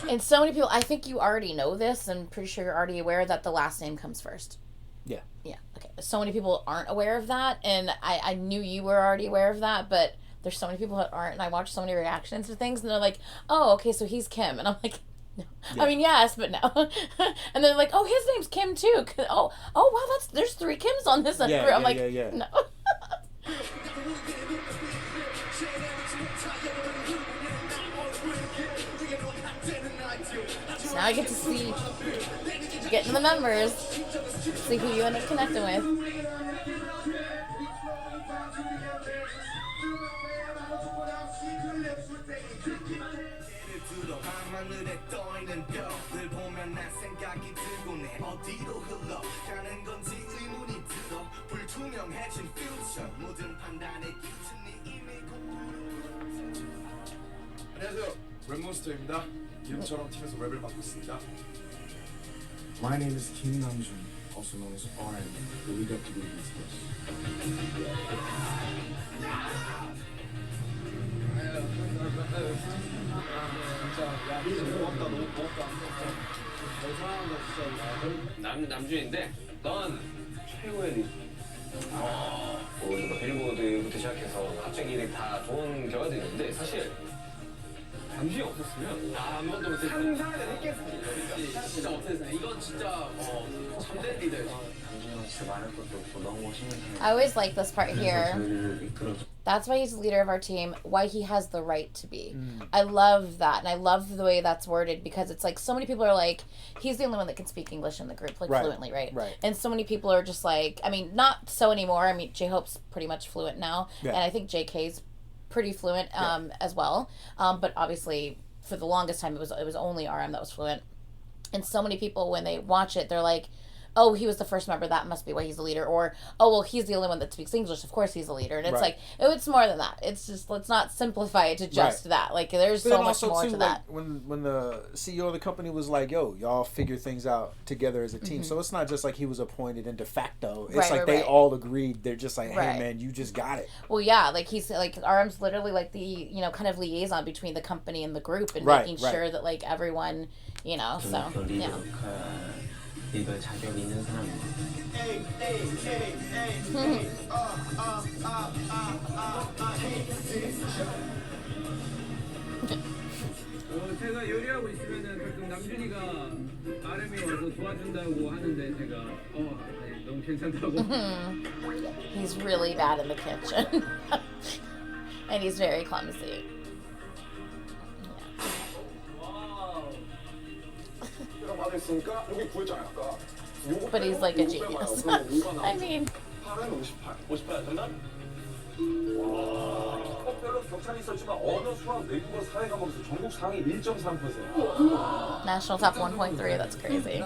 And so many people, I think you already know this, I'm pretty sure you're already aware that the last name comes first. Yeah. Yeah, okay. So many people aren't aware of that, and I knew you were already aware of that, but there's so many people that aren't, and I watch so many reactions to things, and they're like, oh, okay, so he's Kim. And I'm like, no. Yeah. I mean, yes, but no. And they're like, oh, his name's Kim, too. Oh, wow, there's 3 Kims on this. Yeah, I'm like, no. So now I get to get to the members, see who you end up connecting with. 안녕하세요. 랩몬스터입니다. 이름처럼 팀에서 랩을 맡고 있습니다. My name is Kim Namjoon, also known as RM, the leader of the group BTS. 남준인데 넌 최고의 리더. 빌보드부터 시작해서 갑자기 이렇게 다 좋은 결과들이 있는데 사실 남준이 없었으면 아무것도 못했어. 상상을 했겠습니다. 진짜 못했어. 이건 진짜 참된 리더예요. I always like this part here. That's why he's the leader of our team, why he has the right to be. I love that, and I love the way that's worded, because it's like so many people are like, he's the only one that can speak English in the group, like fluently, right? And so many people are just like, I mean, not so anymore. I mean, J-Hope's pretty much fluent now, and I think JK's pretty fluent as well. But obviously, for the longest time, it was only RM that was fluent. And so many people, when they watch it, they're like, oh, he was the first member, that must be why he's the leader. Or, oh, well, he's the only one that speaks English, of course he's the leader. And it's like, oh, it's more than that. It's just, let's not simplify it to just that. Like, there's so much more to that. When the CEO of the company was like, yo, y'all figure things out together as a team. So it's not just like he was appointed in de facto. It's like they all agreed. They're just like, hey, man, you just got it. Well, yeah, like he's like, RM's literally like the, you know, kind of liaison between the company and the group, and making sure that like everyone, you know, so, yeah. 이거 자격 있는 사람입니다. 제가 요리하고 있으면은 가끔 남준이가 RM이 와서 도와준다고 하는데 제가 아니, 너무 괜찮다고. He's really bad in the kitchen. And he's very clumsy. But he's like a genius. I mean, National Top 1.3, that's crazy.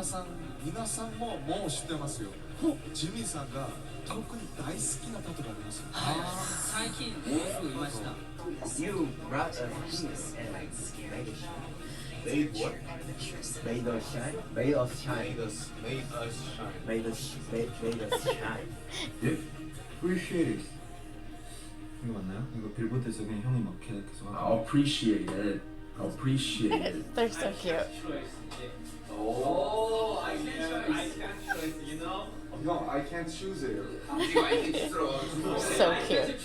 You brought a piece and made it. Made what? Made us shine. Made us shine. Made us shine. 예? Appreciate it. 이거 맞나요? 이거 빌보드에서 그냥 형이 막 계속 Appreciate it. Appreciate it. They're so cute. Oh, I can't choice, you know? 형 I can't choose it. So cute.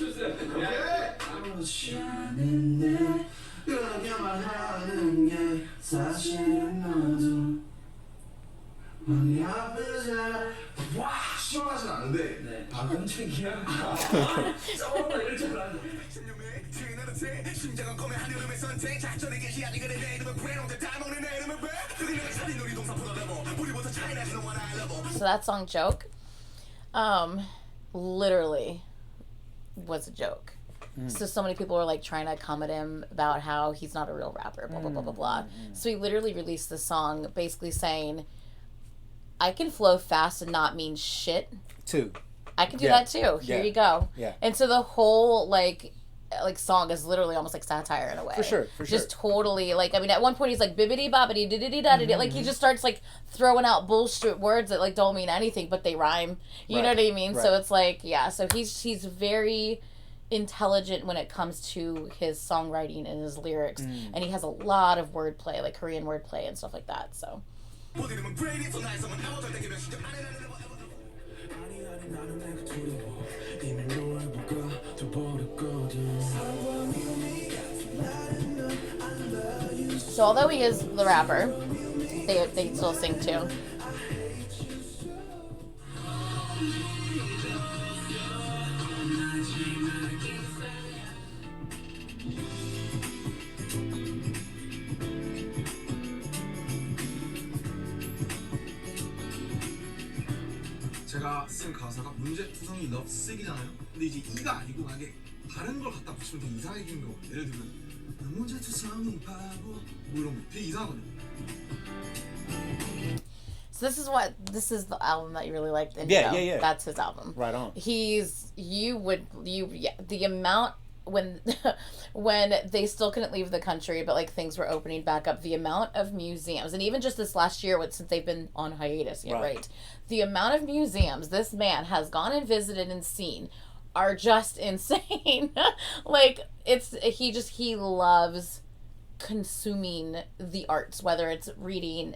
와 시원하진 않은데 박은택이야. So that song Joke, literally was a joke. So many people were like trying to come at him about how he's not a real rapper, blah blah blah blah blah. So he literally released the song basically saying, I can flow fast and not mean shit Too. I can do that too. Here you go. Yeah. And so the whole like song is literally almost like satire in a way. For sure. Just totally like, I mean, at one point he's like bibbidi bobbidi diddity da da. Like he just starts like throwing out bullshit words that like don't mean anything, but they rhyme. You know what I mean? Right. So it's like, yeah. So he's very intelligent when it comes to his songwriting and his lyrics, and he has a lot of wordplay, like Korean wordplay and stuff like that. So. So although he is the rapper, they still sing too. 제가 쓴 가사가 문제투성이 너 쓰기잖아요. 근데 이제 이가 아니고 만약에 다른 걸 갖다 붙이면 되게 이상해지는 거거든요. 예를 들면 문제투성이 바보 뭐 이런 거 되게 이상하거든요. So this is the album that you really liked. Yeah. That's his album. Right on. The amount when they still couldn't leave the country, but like things were opening back up, the amount of museums, and even just this last year, since they've been on hiatus, right? The amount of museums this man has gone and visited and seen are just insane. Like he loves consuming the arts, whether it's reading,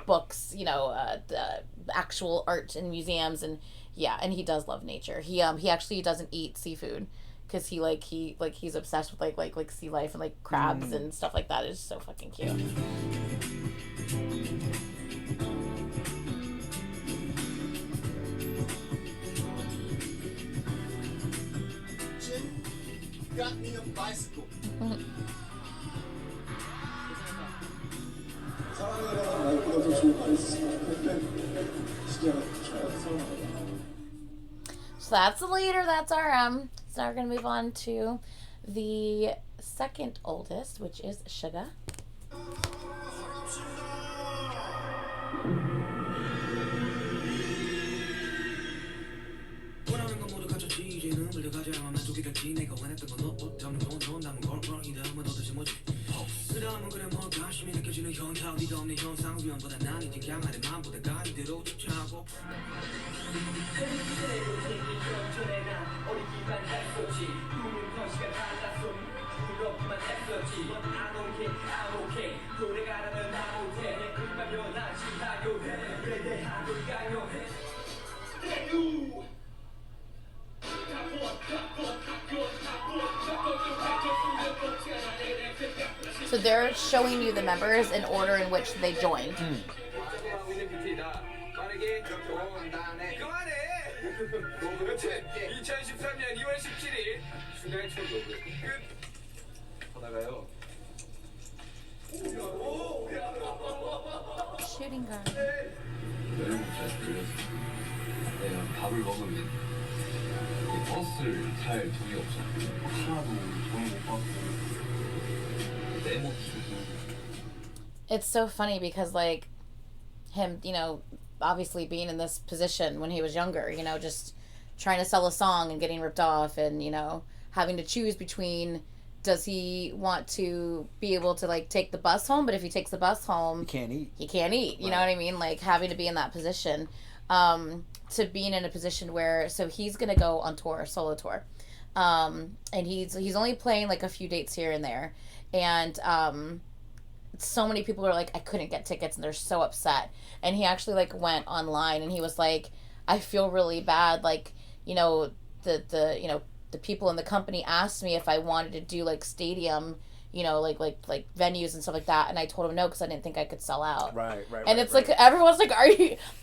books, the actual art in museums, and he does love nature. He actually doesn't eat seafood because he's obsessed with like sea life and like crabs and stuff like that. It's so fucking cute. Got me a bicycle. So that's the leader, that's RM. So now we're going to move on to the second oldest, which is Suga. So they're showing you the members in order in which they joined. Shooting guard. 내가 밥을 먹으면 버스를 탈 돈이 없어. 하나도 돈을 못 받고. It's so funny because like him, obviously being in this position when he was younger, just trying to sell a song and getting ripped off and, having to choose between, does he want to be able to like take the bus home? But if he takes the bus home, he can't eat. You know what I mean? Like having to be in that position, to being in a position where, so he's going to go on tour, solo tour. And he's only playing like a few dates here and there. And so many people are like, I couldn't get tickets and they're so upset. And he actually like went online and he was like, I feel really bad. Like, you know, the people in the company asked me if I wanted to do like stadium, you know, like venues and stuff like that, and I told them no because I didn't think I could sell out. Right. And it's like everyone's like,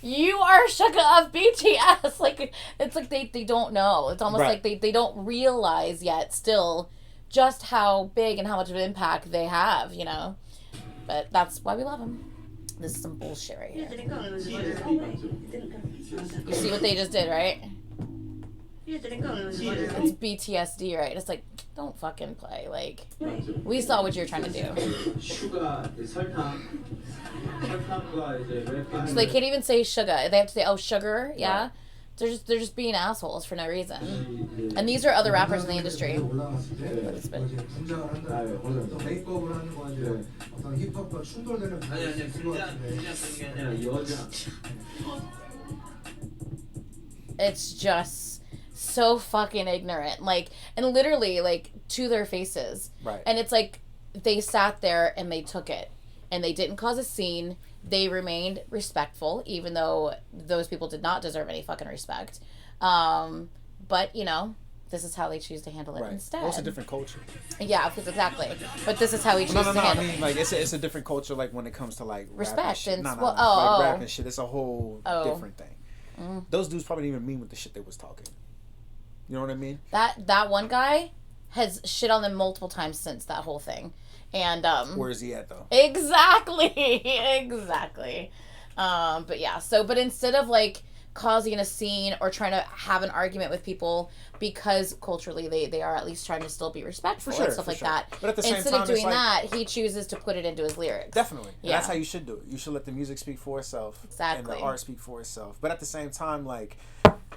you are Suga of BTS? Like, it's like they don't know. It's almost like they don't realize yet still just how big and how much of an impact they have, you know. But that's why we love them. This is some bullshit right here. You see what they just did, right? It's BTSD, right? It's like, don't fucking play. Like, we saw what you're trying to do. So they can't even say sugar. They have to say, oh, sugar, yeah? They're just being assholes for no reason. And these are other rappers in the industry. It's just so fucking ignorant. Like, and literally, like, to their faces. Right. And it's like, they sat there and they took it. And they didn't cause a scene. They remained respectful, even though those people did not deserve any fucking respect. But, you know, this is how they choose to handle it instead. Well, it's a different culture. Yeah, exactly. But this is how we choose to handle it. I mean, like, it's a different culture, like, when it comes to, like, respect and shit. Like, rap and shit. It's a whole different thing. Those dudes probably didn't even mean what the shit they was talking. You know what I mean? That one guy has shit on them multiple times since that whole thing. And where is he at though? Exactly. But yeah, but instead of like causing a scene or trying to have an argument with people, because culturally they are at least trying to still be respectful and stuff like that. But at the same instead time, of doing like, that, he chooses to put it into his lyrics. Definitely. And that's how you should do it. You should let the music speak for itself. Exactly. And the art speak for itself. But at the same time, like,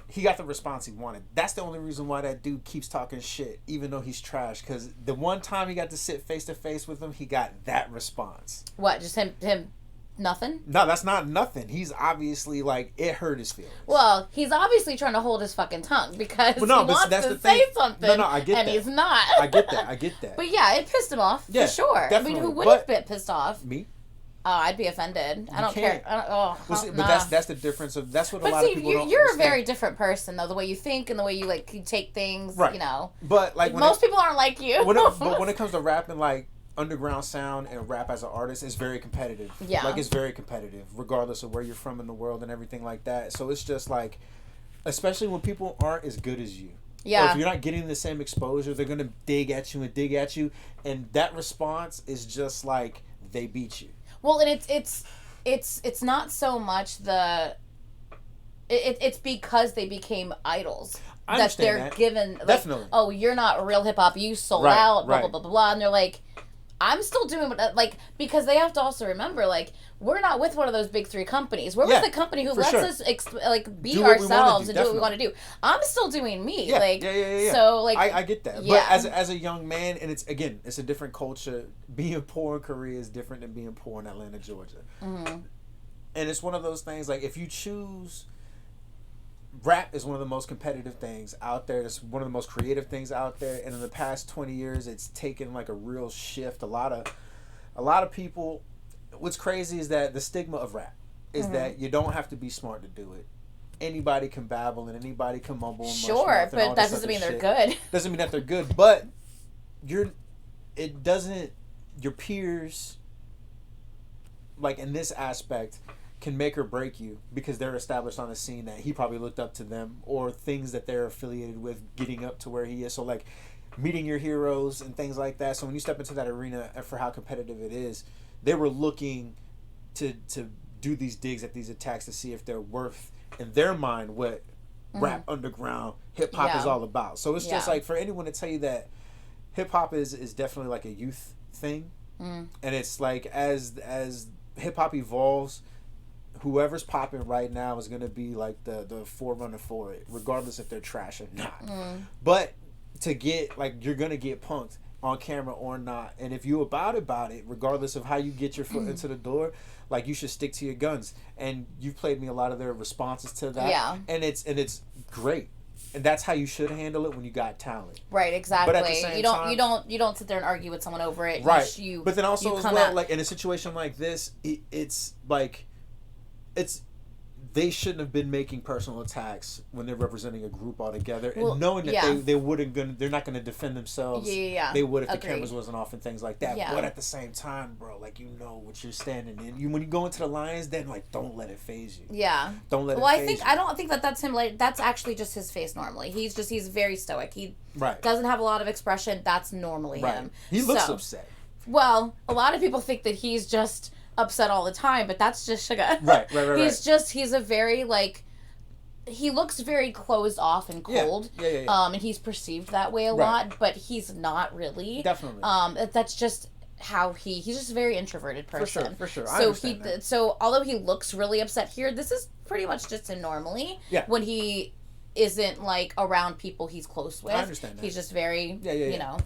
he got the response he wanted. That's the only reason why that dude keeps talking shit, even though he's trash. Because the one time he got to sit face to face with him, he got that response. What? Just him? Nothing? No, that's not nothing. He's obviously, like, it hurt his feelings. Well, he's obviously trying to hold his fucking tongue because he wants to say something. No, I get that. And he's not. I get that. But yeah, it pissed him off, for sure. Definitely. I mean, who wouldn't get pissed off? Me? Oh, I'd be offended. I don't care. But that's the difference of that's what a lot of people don't you're understand. a very different person though, the way you think and the way you like you take things, you know. But like most people aren't like you. But when it comes to rapping, like underground sound and rap as an artist is very competitive. Yeah. Like it's very competitive, regardless of where you're from in the world and everything like that. So it's just like, especially when people aren't as good as you. Yeah. Or if you're not getting the same exposure, they're gonna dig at you, and that response is just like they beat you. Well, and it's not so much it's because they became idols that they're given like, definitely. Oh, you're not real hip hop, you sold out, blah blah blah blah blah, and they're like, I'm still doing what, like, because they have to also remember, like, we're not with one of those big three companies. We're with the company who lets us be ourselves and do what we want to do. I'm still doing me. Yeah. So like, I get that. But as a young man, and it's a different culture. Being poor in Korea is different than being poor in Atlanta, Georgia. Mm-hmm. And it's one of those things, like, if you choose, rap is one of the most competitive things out there. It's one of the most creative things out there. And in the past 20 years, it's taken like a real shift. A lot of people. What's crazy is that the stigma of rap is that you don't have to be smart to do it. Anybody can babble and anybody can mumble. And sure, but that doesn't mean they're good. Doesn't mean that they're good, but your peers, like in this aspect, can make or break you because they're established on a scene that he probably looked up to them, or things that they're affiliated with getting up to where he is. So like meeting your heroes and things like that. So when you step into that arena, for how competitive it is, they were looking to do these digs at these attacks to see if they're worth, in their mind, what rap, underground, hip-hop is all about. So it's just like, for anyone to tell you that hip-hop is definitely like a youth thing, and it's like as hip-hop evolves, whoever's popping right now is going to be like the forerunner for it, regardless if they're trash or not. But to get, like, you're going to get punked on camera or not, and if you about it, regardless of how you get your foot into the door, like, you should stick to your guns. And you've played me a lot of their responses to that, and it's great, and that's how you should handle it when you got talent. Right, exactly. But at the same time, you don't sit there and argue with someone over it. Right. But then you also as come well, out. like in a situation like this, it's like, it's they shouldn't have been making personal attacks when they're representing a group altogether, Well, and knowing that yeah. they're not gonna defend themselves. Yeah. They would if the Agreed. cameras wasn't off and things like that. Yeah. But at the same time, bro, like, you know what you're standing in. You when you go into the lines, then like don't let it phase you. Yeah. Don't let it. Well, phase you. I don't think that that's him. Like, that's actually just his face normally. He's very stoic. He Right. doesn't have a lot of expression. That's normally Right. him. He looks So, upset. Well, a lot of people think that he's just upset all the time, but that's just Suga. Right. He's a very, like, he looks very closed off and cold. Yeah. And he's perceived that way a lot, but he's not really. Definitely. That's just how he's just a very introverted person. For sure. So although he looks really upset here, this is pretty much just him normally. Yeah. When he isn't, like, around people he's close with. I understand that. He's just very, Yeah. you know.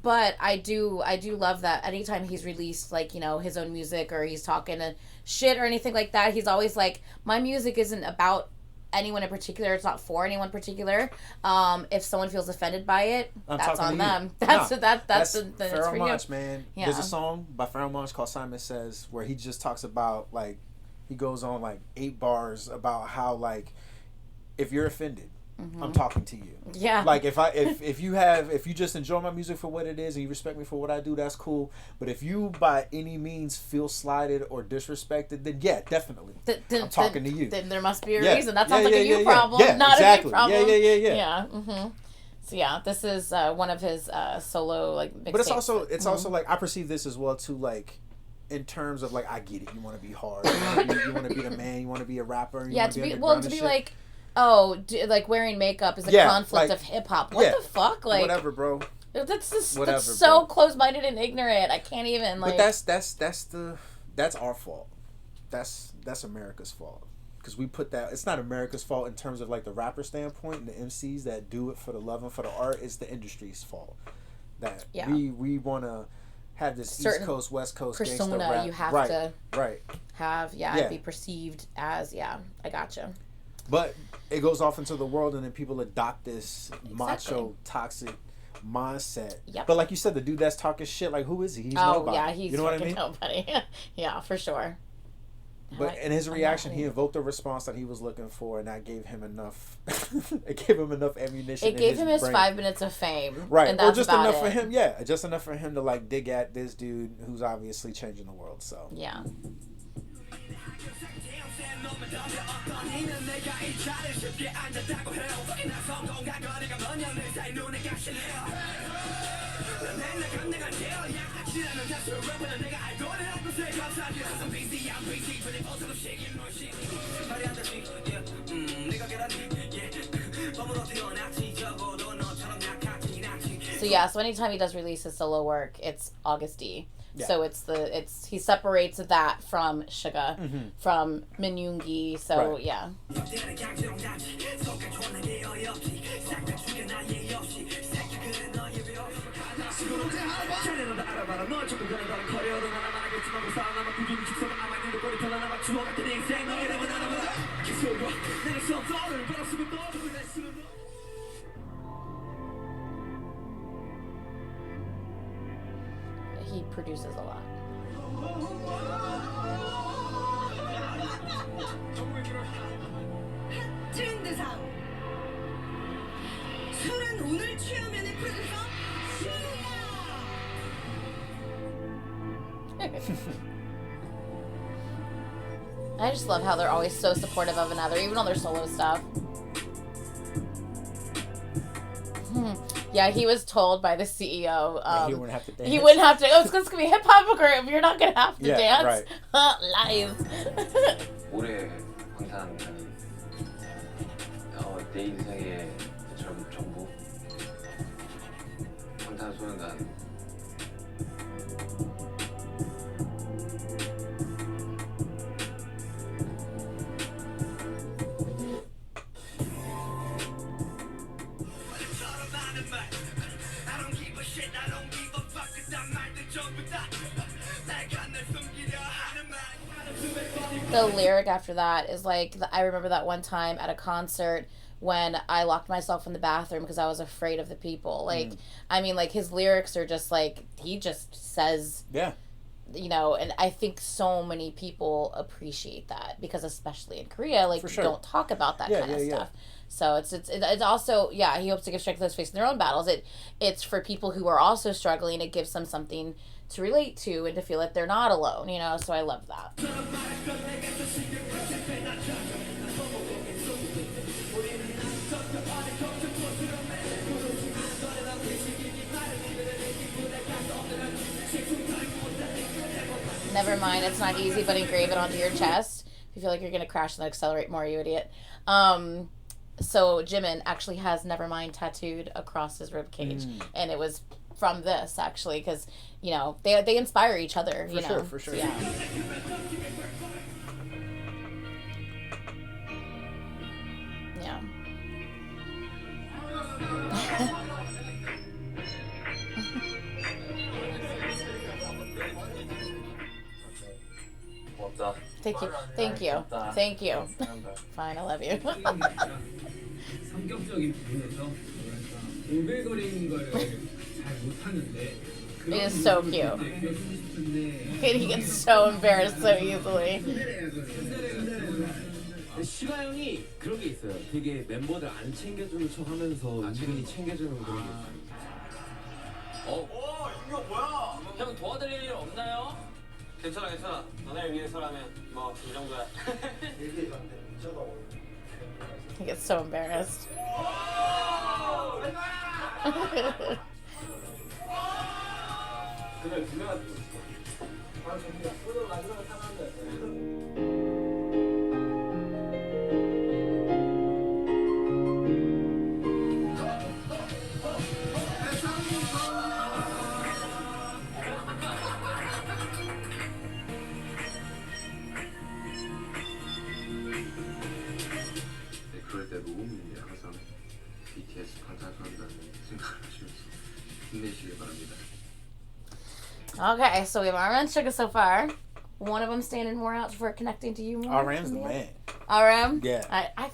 But I do love that anytime he's released, like, you know, his own music or he's talking to shit or anything like that, he's always like, my music isn't about anyone in particular. It's not for anyone particular. If someone feels offended by it, that's on them. That's Pharoah for you. Monch, man. Yeah. There's a song by Pharoah Monch called Simon Says, where he just talks about, like, he goes on like 8 bars about how, like, if you're offended, I'm talking to you. Yeah. Like, if you just enjoy my music for what it is and you respect me for what I do, that's cool. But if you by any means feel slighted or disrespected, then yeah, definitely. I'm talking to you. Then there must be a Yeah. reason. That sounds like Yeah, a you yeah, problem, yeah. not Exactly. a me problem. Yeah. Yeah. Mm-hmm. So yeah, this is one of his solo, like, mixtapes. But it's also like, I perceive this as well too, like, in terms of, like, I get it. You want to be hard. You want to be the man. You want to be a rapper. Yeah, to be like, like, wearing makeup is a conflict of hip hop. What the fuck, like, whatever, bro. That's Whatever, so bro. close-minded and ignorant. I can't even, like. But that's our fault. That's America's fault. Because we put that. It's not America's fault in terms of, like, the rapper standpoint and the MCs that do it for the love and for the art. It's the industry's fault. That we want to have this certain East Coast, West Coast persona gangsta rap. you have to have, be perceived as, I gotcha. But it goes off into the world, and then people adopt this macho, toxic mindset. Yep. But like you said, the dude that's talking shit, like, who is he? He's nobody. Yeah, he's you know what I mean? Nobody. Yeah, for sure. But in his reaction, he invoked the response that he was looking for, and that gave him enough. It gave him enough ammunition. It gave him his brain. 5 minutes of fame, right? And or that's just about enough it. for him. Yeah, just enough for him to, like, dig at this dude who's obviously changing the world. So yeah. So anytime he does release his solo work, it's August D. Yeah. So he separates that from Suga, from Minyoongi. So Right. yeah. He produces a lot. 트렌드상 술은 오늘 취하면의 프로듀서 I just love how they're always so supportive of another, even on their solo stuff. Yeah, he was told by the CEO he wouldn't have to dance. He wouldn't have to. Oh, it's going to be a hip hop group. You're not going to have to dance. Right. Live. 올해 방탄하는 내 인생의 전부 방탄소년단 The lyric after that is like, I remember that one time at a concert when I locked myself in the bathroom because I was afraid of the people. Like, I mean, like, his lyrics are just like, he just says you know, and I think so many people appreciate that because especially in Korea, like, For sure. don't talk about that kind of yeah. stuff. So it's also, yeah, he hopes to give strength to those facing their own battles. It's for people who are also struggling. It gives them something to relate to and to feel like they're not alone, you know. So I love that. Never mind, it's not easy, but engrave it onto your chest. If you feel like you're gonna crash and accelerate more, you idiot. So Jimin actually has Nevermind tattooed across his rib cage, and it was from this actually, because you know they inspire each other. You know, for sure. Yeah. Yeah. Thank you. Thank you. Thank you. Fine, I love you. 성격적인 부분에서 뭐랄까 오글거리는 걸 잘 못하는데 It is so cute. And he gets so embarrassed so easily. 시가 형이 그런 게 있어요. 되게 멤버들 안 챙겨주는 척 하면서 은근히 챙겨주는 그런 게 있어요. 이거 뭐야? 형 도와드릴 일 없나요? 괜찮아. 너네를 위해서라면 뭐 이 정도야. He gets so embarrassed. 그날 분명한 그럴 때도 항상 BTS 방탄소년단을 생각하시면서 힘내시길 바랍니다. Okay, so we have RM and Suga so far. One of them standing more out for connecting to you more. RM's the man. RM? Yeah. I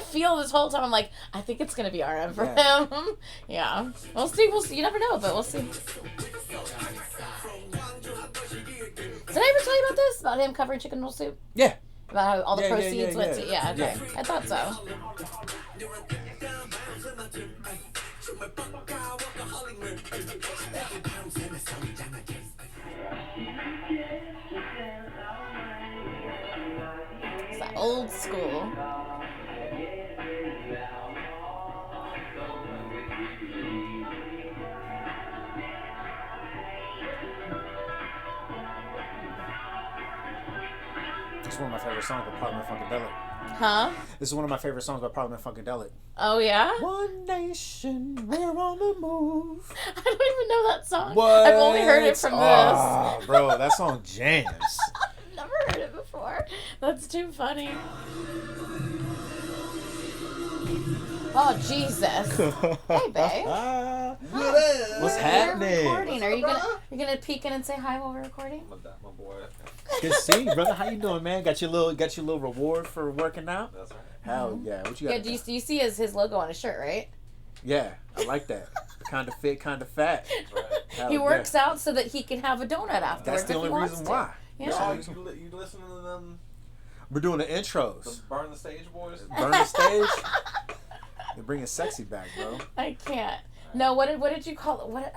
feel this whole time I'm like, I think it's gonna be RM for him. Yeah. We'll see. You never know, but we'll see. Did I ever tell you about this? About him covering chicken noodle soup? Yeah. About how all the proceeds went to... Yeah, okay. I thought so. It's that old school. It's one of my favorite songs by Parliament Funkadelic. Huh? This is one of my favorite songs by Parliament Funkadelic. Oh, yeah? One nation, we're on the move. I don't even know that song. What? I've only heard it from this. Bro, that song jams. I've never heard it before. That's too funny. Oh, Jesus. Hey, babe. What's happening? We're recording. Are you gonna peek in and say hi while we're recording? My boy. Good to see you, brother. How you doing, man? Got your little reward for working out? That's right. Hell yeah. What you got? Yeah, do you see his logo on his shirt, right? Yeah, I like that. Kind of fit, kind of fat. Hell He works out so that he can have a donut afterwards. That's the only reason why. Yeah. You listening to them? We're doing the intros. The Burn the Stage boys? Burn the Stage? They're bringing sexy back, bro. I can't. No, what did you call it? What?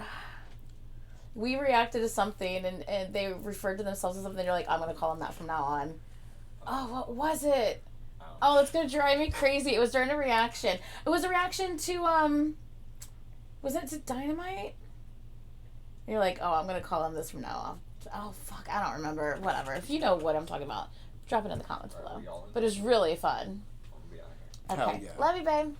We reacted to something and they referred to themselves as something. You're like, I'm gonna call them that from now on. Oh, what was it? Oh, it's gonna drive me crazy. It was during a reaction. It was a reaction to was it to Dynamite? You're like, oh, I'm gonna call them this from now on. Oh fuck, I don't remember. Whatever. If you know what I'm talking about, drop it in the comments below. But it's really fun. Okay, Hell yeah. love you, babe.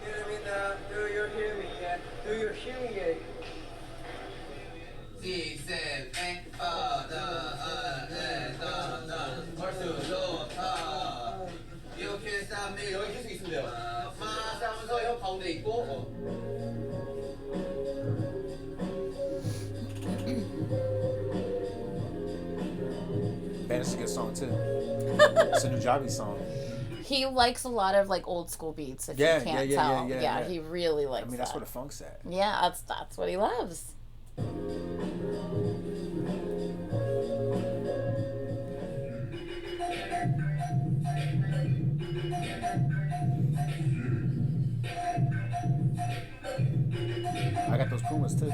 Hear me now, do you hear me? Yeah, do you hear me? Yeah. 벌써 좋다. You can stop me. 여기 계속 있으면 돼요. 하면서 형 가운데 있고. Bandit's a good song too. It's a Nujabi song. He likes a lot of like old school beats. If you can't tell, yeah, he really likes. I mean, that's where the funk's at. Yeah, that's what he loves. I got those Pumas too.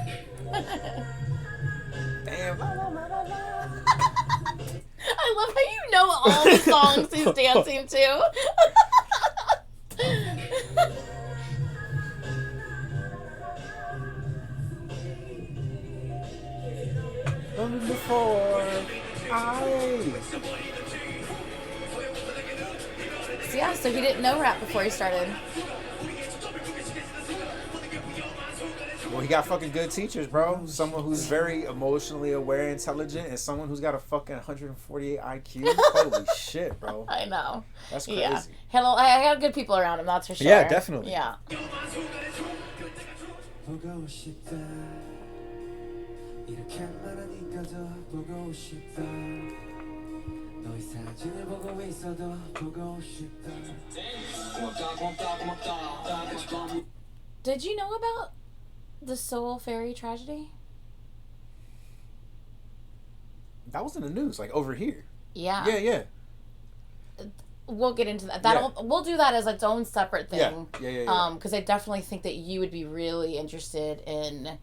Damn. La, la, la, la, la. I love how you know all the songs he's dancing to. Before Yeah, so he didn't know rap before he started. Well, he got fucking good teachers, bro. Someone who's very emotionally aware, intelligent, and someone who's got a fucking 148 IQ. Holy shit, bro. I know. That's crazy. Yeah. I had good people around him, that's for sure. Yeah, definitely. Yeah. Did you know about the Seoul ferry tragedy? That was in the news, like over here. Yeah. Yeah. We'll get into that. We'll do that as its own separate thing. Yeah. Because I definitely think that you would be really interested in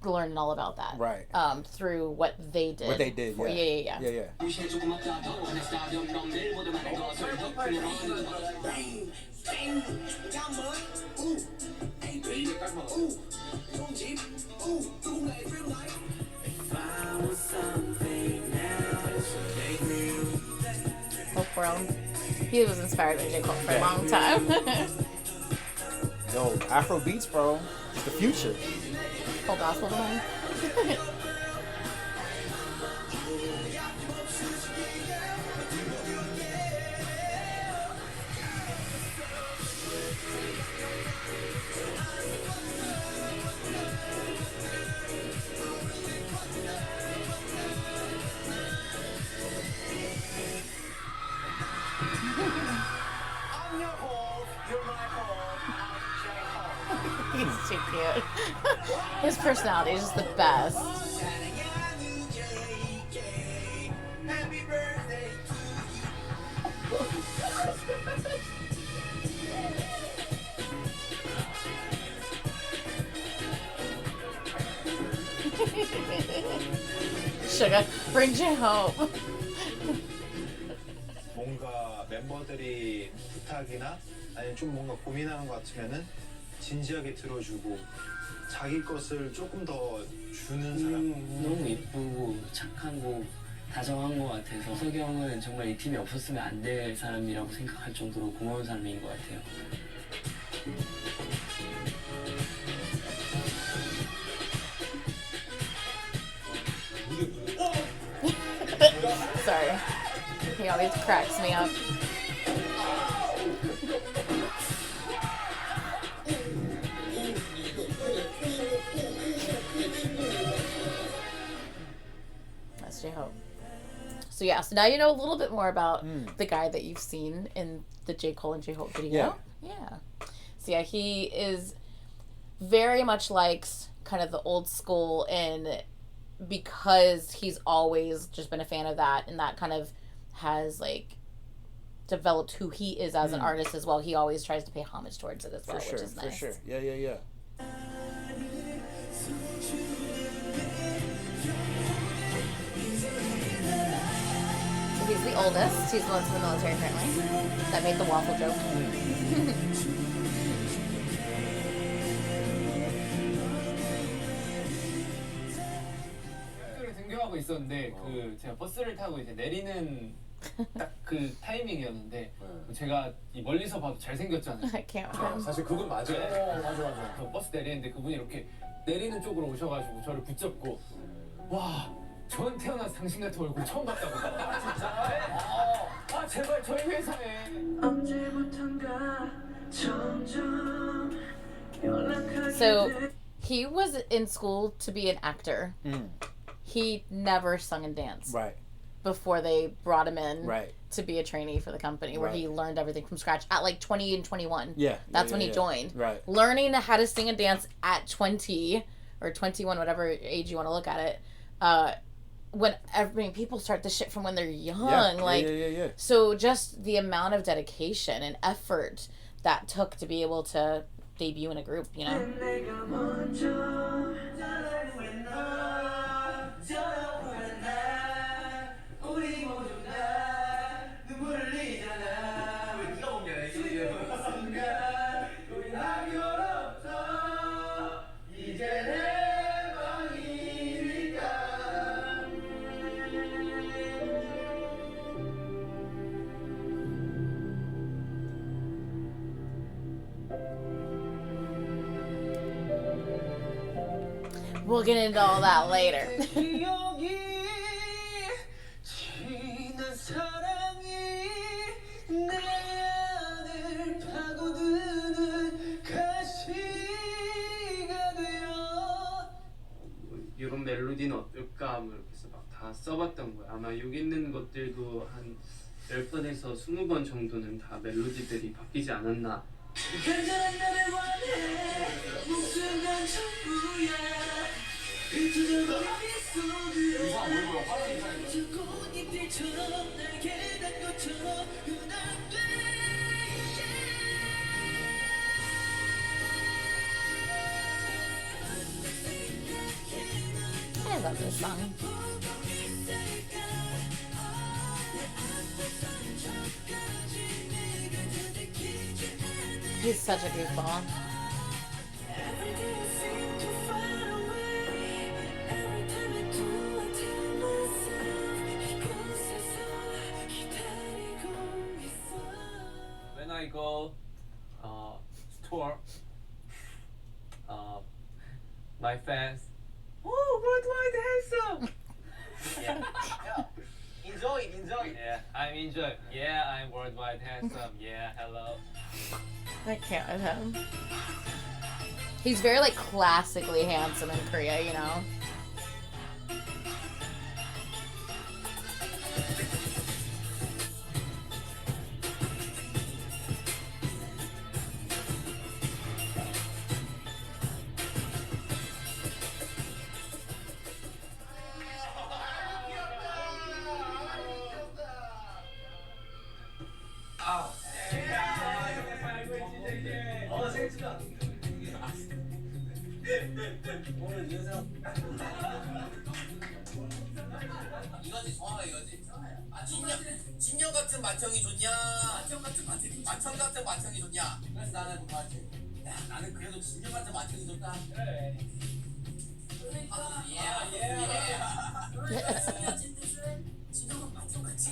learning all about that. Right. Through what they did. Yeah. Hope World. He was inspired by J. Cole for a long time. Yo, Afro beats, bro. It's the future. Whole gospel to him. He's too cute. His personality is just the best. Sugar brings you home. 뭔가 멤버들이 부탁이나 아니면 좀 뭔가 고민하는 것 같으면은 진지하게 들어주고 자기 것을 조금 더 주는 사람. 너무 이쁘고 착하고 다정한 것 같아서 석이 형은 정말 이 팀에 없었으면 안 될 사람이라고 생각할 정도로 고마운 사람인 것 같아요. Sorry. He always cracks me up. That's J-Hope. So yeah, so now you know a little bit more about the guy that you've seen in the J. Cole and J-Hope video. Yeah. So yeah, he is very much likes kind of the old school, and because he's always just been a fan of that, and that kind of has like developed who he is as an artist as well. He always tries to pay homage towards it as well, which is nice. For sure. Yeah. So he's the oldest. He's the one from the military apparently. That made the waffle joke. 학교를 등교하고 있었는데 그 제가 버스를 타고 이제 내리는 딱 그 타이밍이었는데 제가 이 멀리서 봐도 잘생겼잖아요. I can't. 사실 그건 맞아요. 맞아. 저 버스 내리는데 그분이 이렇게 내리는 쪽으로 오셔가지고 저를 붙잡고 와, 전 태어나서 당신 같은 얼굴 처음 봤다고. 진짜? 제발 저희 회사에. So he was in school to be an actor. He never sung and danced. Right. Before they brought him in Right. to be a trainee for the company, where Right. he learned everything from scratch at like 20 and 21. Yeah. That's when he joined. Right. Learning how to sing and dance at 20 or 21, whatever age you want to look at it. When people start this shit from when they're young, Yeah. So just the amount of dedication and effort that took to be able to debut in a group, you know. We'll get into all that later. 이런 멜로디는 어떨까 뭐 이렇게 해서 막 다 써봤던 거야. 아마 여기 있는 것들도 한 10번에서 20번 정도는 다 멜로디들이 바뀌지 않았나. 간절한 나를 원해 목숨 난 전부야 흩어져버린 빗속으로 꽃잎들처럼 날개 단 것처럼 흔한데 I love this song. He's such a goofball. When I go tour, my fans, oh, worldwide handsome. Yeah. Enjoy. Yeah, I'm enjoy. Yeah, I'm worldwide handsome. Yeah, hello. I can't with him. He's very like classically handsome in Korea, you know. 이거지 정확하게 이거지. 진영 같은 마청이 좋냐? 마청 같은 마청이 좋냐? 그래서 나는 그거 같아. 야, 나는 그래도 진영 같은 마청이 좋다. 그래. 진영은 마청같이.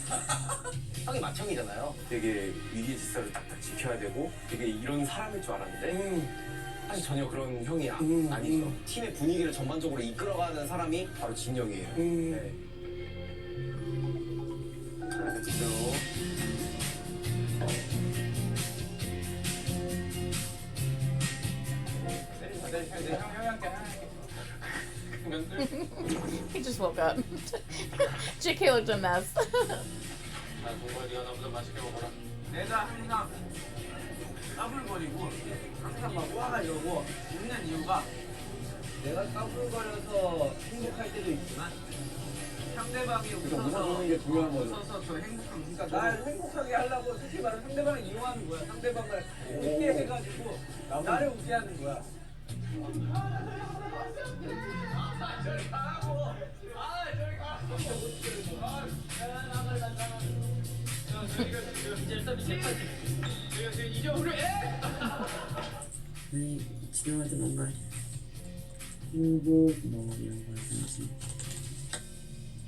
형이 마청이잖아요. 되게 위계 질서를 딱딱 지켜야 되고 되게 이런 사람일 줄 알았는데 사실 전혀 그런 형이 아니죠. 팀의 분위기를 전반적으로 이끌어가는 사람이 바로 진영이에요. 네. 잘했죠. He just woke up. JK looked a mess. 나 정말 네가 나보다 맛있게 먹어라. 내가 항상 까불거리고 항상 막 와가 이러고 웃는 이유가 내가 까불거려서 행복할 때도 있지만 상대방이 웃어서 게 중요한 거죠. 웃어서 더 행복한. 그러니까 날 행복하게 하려고 솔직히 말하면 상대방을 이용하는 거야. 상대방을 웃게 해가지고 나를 웃게 하는 거야. 진영한테 뭔가 행복 뭐 이런 걸 생각했습니다.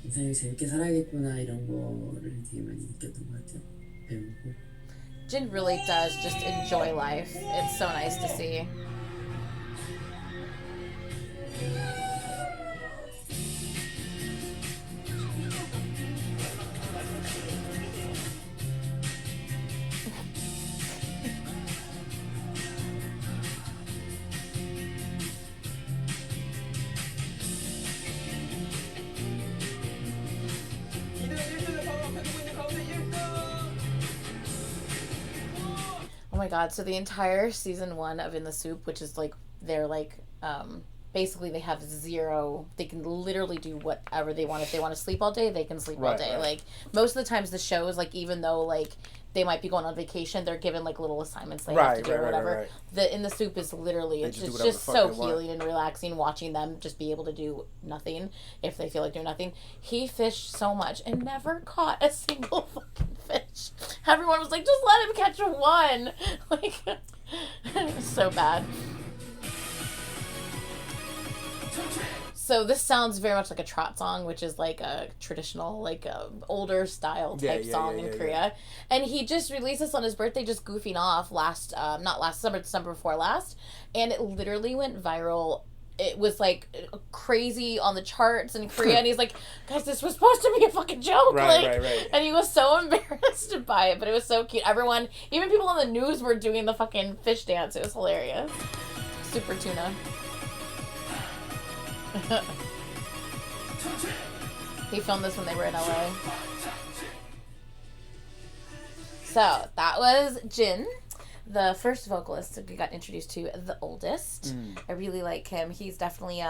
인생을 재밌게 살아야겠구나 이런 거를 되게 많이 느꼈던 것 같아요. 배우고. Jin really does just enjoy life. It's so nice to see. Oh my god, so the entire season 1 of In the Soup, which is like, they're like, basically they have zero, they can literally do whatever they want. If they want to sleep all day, they can sleep all day. Right. Like, most of the times the shows, like, even though, like, they might be going on vacation, they're given, like, little assignments they have to do or whatever. Right. The In the Soup is literally, it's just so healing and relaxing watching them just be able to do nothing if they feel like doing nothing. He fished so much and never caught a single fucking fish. Everyone was like, just let him catch one. Like, it was so bad. So this sounds very much like a trot song, which is like a traditional, like older style type song in Korea. And he just released this on his birthday, just goofing off not last summer, December before last. And it literally went viral. It was like crazy on the charts in Korea. And he's like, guys, this was supposed to be a fucking joke. Right. And he was so embarrassed by it, but it was so cute. Everyone, even people on the news were doing the fucking fish dance. It was hilarious. Super tuna. He filmed this when they were in LA. So that was Jin, the first vocalist that we got introduced to, the oldest. I really like him. He's definitely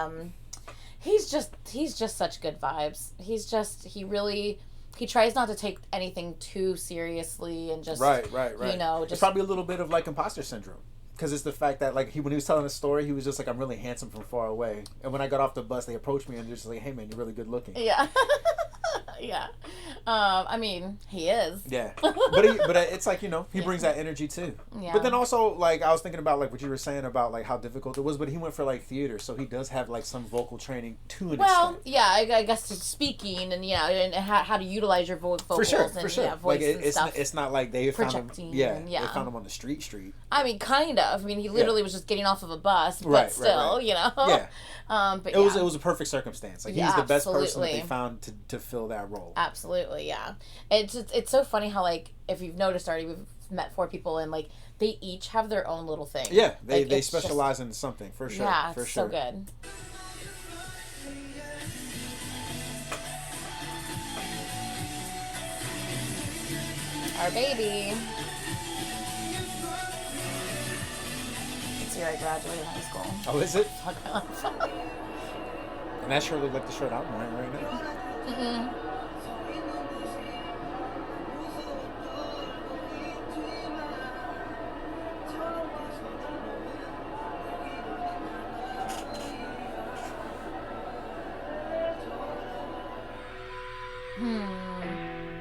he's just such good vibes. He tries not to take anything too seriously and just right. You know, just it's probably a little bit of like imposter syndrome. Because it's the fact that, like, when he was telling the story, he was just like, I'm really handsome from far away. And when I got off the bus, they approached me and they're just like, hey, man, you're really good looking. Yeah. Yeah. I mean, he is. Yeah. But it's like, you know, he brings that energy too. Yeah. But then also, like, I was thinking about, like, what you were saying about, like, how difficult it was. But he went for, like, theater. So he does have, like, some vocal training to an extent. Yeah, I guess to speaking and, yeah, and how to utilize your vocals. For sure. Yeah, voice like, and stuff. It's not like they found him. Yeah. They found him on the street. I mean, kind of. I mean, he literally was just getting off of a bus, but still, you know. Yeah. But it was a perfect circumstance. Like, he's the best person that they found to fill that role. Absolutely, yeah. It's so funny how, like, if you've noticed already, we've met 4 people and, like, they each have their own little thing. Yeah, they specialize in something for sure. Yeah, for it's sure. So good. Our baby. It's here I graduated high school. Oh, is it? Fuck. And that sure looked like the shirt I'm wearing right now. Mm-hmm.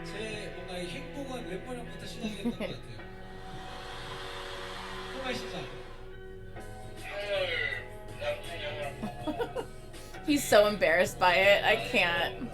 제 뭔가 이 행복은 랩번역부터 시작했던 것 같아요. 꿈의 시작. He's so embarrassed by it. I can't.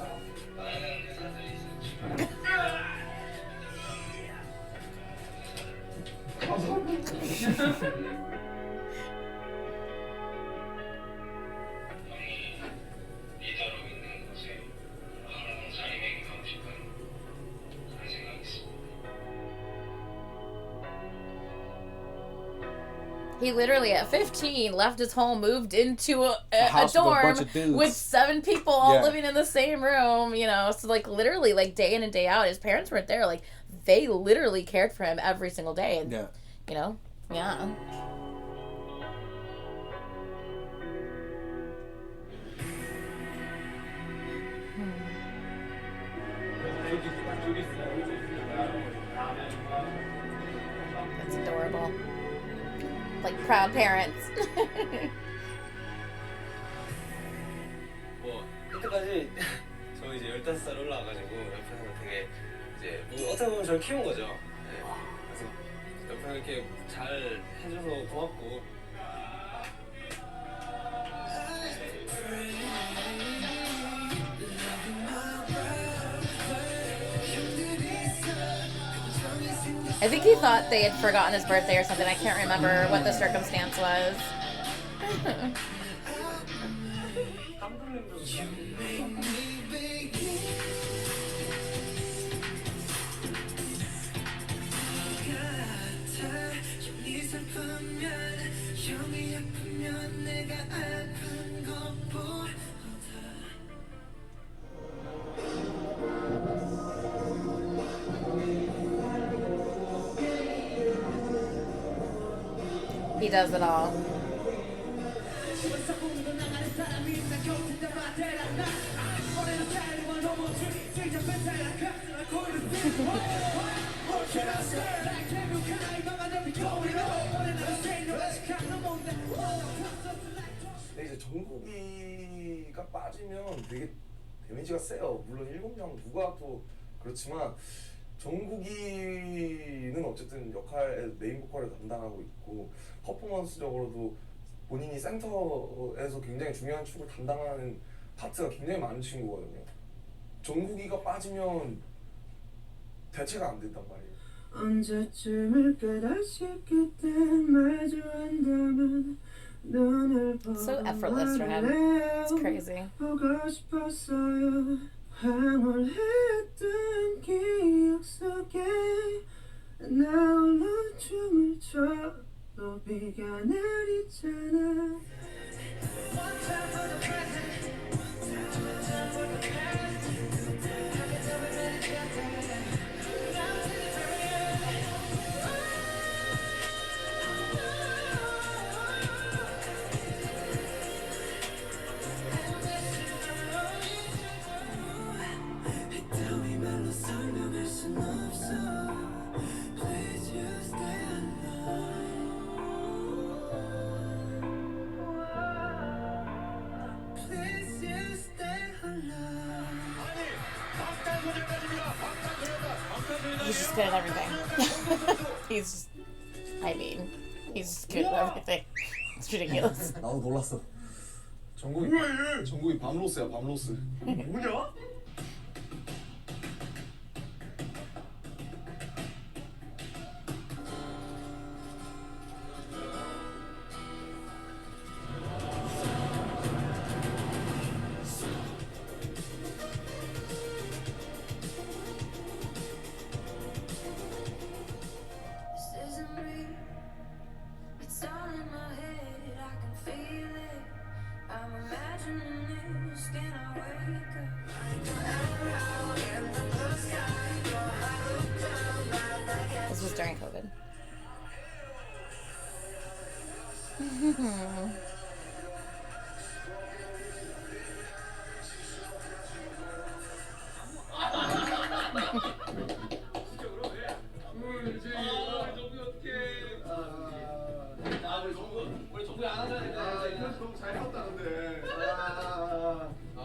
He literally, at 15, left his home, moved into a dorm with 7 people all living in the same room, you know. So, like, literally, like, day in and day out, his parents weren't there. Like, they literally cared for him every single day. And, you know, yeah. That's adorable. Like proud parents. 뭐 그때까지 저 이제 15살 올라와가지고 옆에서 되게 이제 뭐 어떻게 보면 저를 키운 거죠. 네. 그래서 옆에서 이렇게 잘 해줘서 고맙고. I think he thought they had forgotten his birthday or something. I can't remember what the circumstance was. He does it all. 근데 이제 정국이가 빠지면 되게 데미지가 세요. 물론 7명 누가 또 그렇지만 정국이는 어쨌든 메인 보컬을 담당하고 있고 퍼포먼스적으로도 본인이 센터에서 굉장히 중요한 축을 담당하는 파트가 굉장히 많은 친구거든요. 정국이가 빠지면 대체가 안 된단 말이에요. 언제쯤일까 다시 그때 마주한다면 눈을 So effortless for him. It's crazy. 보고 싶었어요. 황홀했던 기억 속에 나 홀로 춤을 춰도 비가 내리잖아. He's just good at everything. He's good at everything. It's ridiculous. 나도 놀랐어. 정국이 밤로스야 밤로스. 뭐냐? This was during COVID.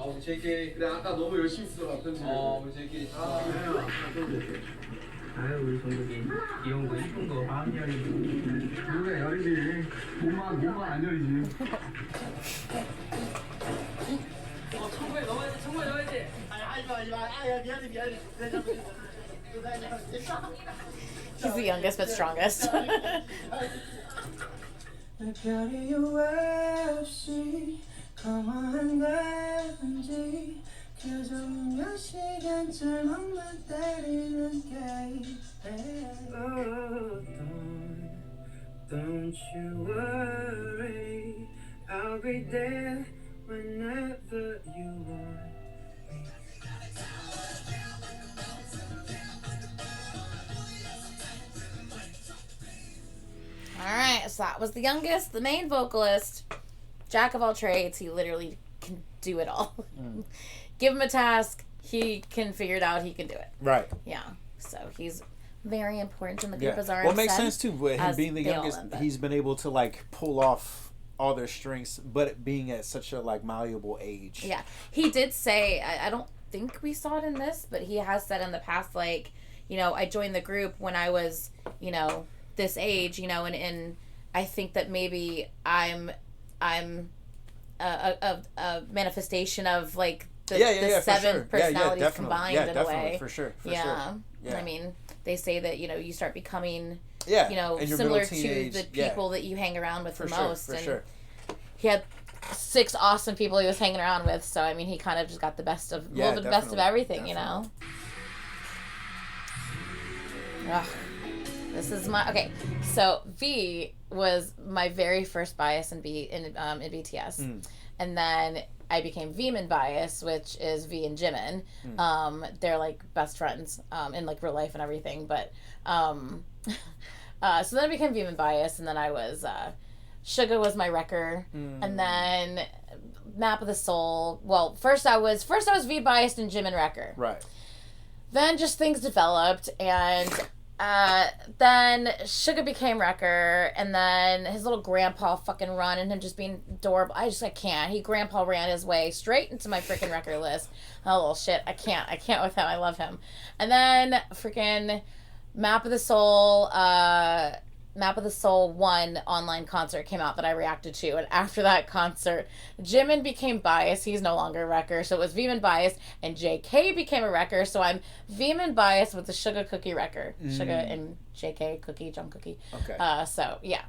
우리 JK. 그래 아까 너무 열심히 쓰더라 편집을. 우리 JK. 아유 우리 정국이 귀여운 거 이쁜 거 마음 열리고 그래 열리지. 몸만 안 열리지. 청구에 넣어야지. 청구에 넣어야지. 미안해. He's the youngest but strongest. 별이 왜 없이 거만한다든지 그저 몇 시간쯤만 때리는 게 Don't you worry I'll be there whenever you want Alright, so that was the youngest, the main vocalist. Jack of all trades, he literally can do it all. Give him a task, he can figure it out, he can do it. Right. Yeah. So he's very important in the group as our Well, it makes sense too. With him being the youngest, them, he's been able to like pull off all their strengths, but being at such a like malleable age. Yeah. He did say, I don't think we saw it in this, but he has said in the past, like, you know, I joined the group when I was, you know, this age, you know, and I think that maybe I'm a manifestation of like the seven personalities combined in a way. For sure. Yeah. I mean, they say that, you know, you start becoming, yeah, you know, and your similar middle teenage, to the people that you hang around with for the sure, most. For and sure. he had 6 awesome people he was hanging around with, so I mean, he kind of just got the best of a little bit the best of everything, you know. Ugh. This is my so V was my very first bias in BTS, and then I became Veeman bias, which is V and Jimin. They're like best friends in like real life and everything, but so then I became Veeman bias, and then I was Suga was my wrecker, and then Map of the Soul. Well, first I was V biased and Jimin wrecker. Right. Then just things developed, and then Suga became wrecker, and then his little grandpa fucking run and him just being adorable. I can't. Grandpa ran his way straight into my freaking wrecker list. Oh, little shit. I can't with him. I love him. And then freaking Map of the Soul 1 online concert came out that I reacted to, and after that concert, Jimin became biased. He's no longer a wrecker, so it was Veeman biased, and JK became a wrecker, so I'm Veeman biased with the Suga Cookie wrecker. Suga and JK Cookie, Jungkook. Okay. So yeah,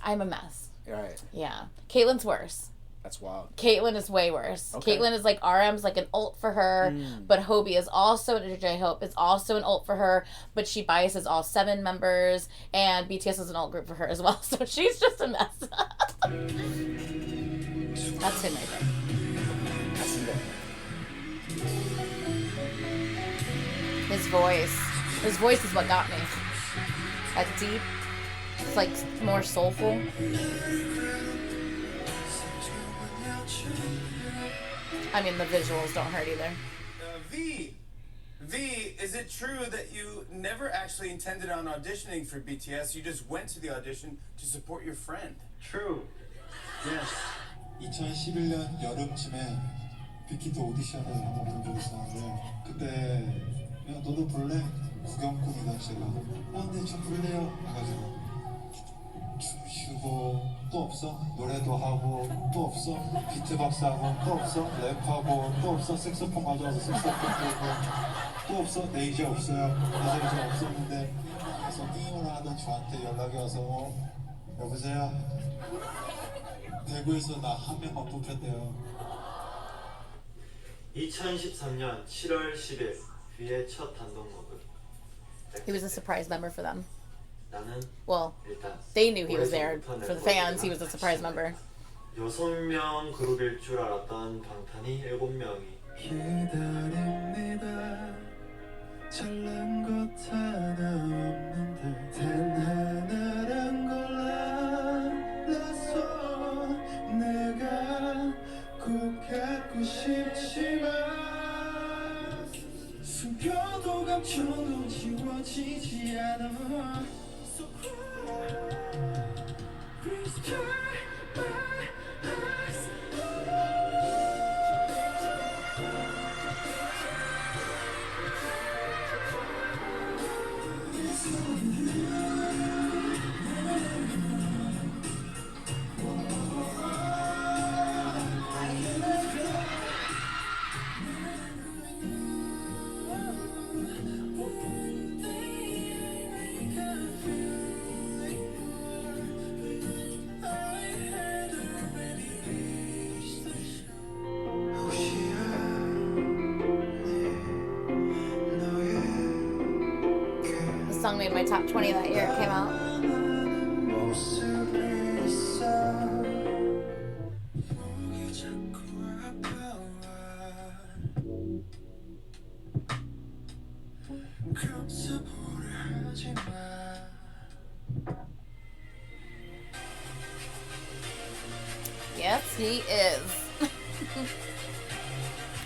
I'm a mess. Right. Yeah. Caitlin's worse. That's wild. Caitlyn is way worse. Okay. Caitlyn is like RM's like an ult for her, but Hobie is also J-Hope is also an ult for her, but she biases all 7 members, and BTS is an ult group for her as well. So she's just a mess. That's him right there. That's him there. His voice is what got me. That's deep. It's like more soulful. I mean, the visuals don't hurt either. V, is it true that you never actually intended on auditioning for BTS? You just went to the audition to support your friend. True. Yes. 2011년 여름쯤에 빅히트 오디션을 한번 본 적이 있었는데 그때 야 너도 부를래? 구경꾼이다 제가 네 저 부를래요 해가지고 춤추고 또 없어 노래도 하고 또 없어 비트박스 하고 또 없어 랩하고 또 없어 색소폰 가져와서 색소폰 들고 또 없어 네 이제 없어요 나도 이제 없었는데 그래서 게임을 하던 저한테 연락이 와서 여보세요 대구에서 나 한 명만 뽑혔대요 2013년 7월 10일 V의 첫 단독 녹음 He was a surprise member for them. 나는 Well, they knew he was there. For the fans, he was a surprise member. 6명 그룹일 줄 알았던 방탄이 7명이 기다립니다 잘난 것 하나 없는데 단 하나란 걸 알아서 내가 꼭 갖고 싶지만 숨겨도 감춰도 지워지지 않아 So please turn my eyes The song made my top 20 that year. It came out. Yes, he is.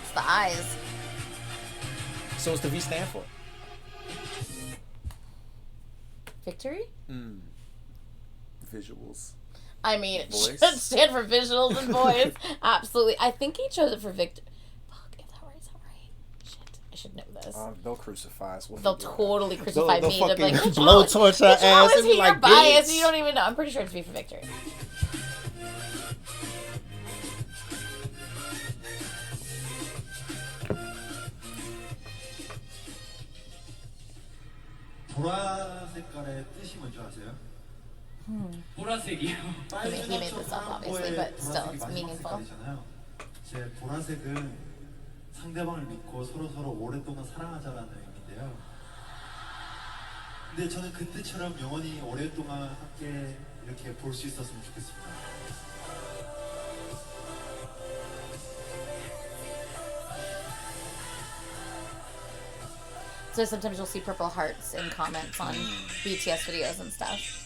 It's the eyes. So what's the V stand for? Victory? Visuals. I mean, it Voice. should stand for visuals and voice. Absolutely. I think he chose it for Victor. Fuck, is that right? Shit, I should know this. They'll crucify us. They'll totally crucify they'll me. They'll be like, fucking which blowtorch our which ass one was and be he your like, bias? "Bitch." You don't even know. I'm pretty sure it's V for Victory. 보라 색깔의 뜻이 뭔지 아세요? 보라색이요. He made this up, obviously, but still, it's meaningful. 제 보라색은 상대방을 믿고 서로 오랫동안 사랑하자라는 의미인데요. 근데 저는 그 뜻처럼 영원히 오랫동안 함께 이렇게 볼 수 있었으면 좋겠습니다. So sometimes you'll see purple hearts in comments on BTS videos and stuff.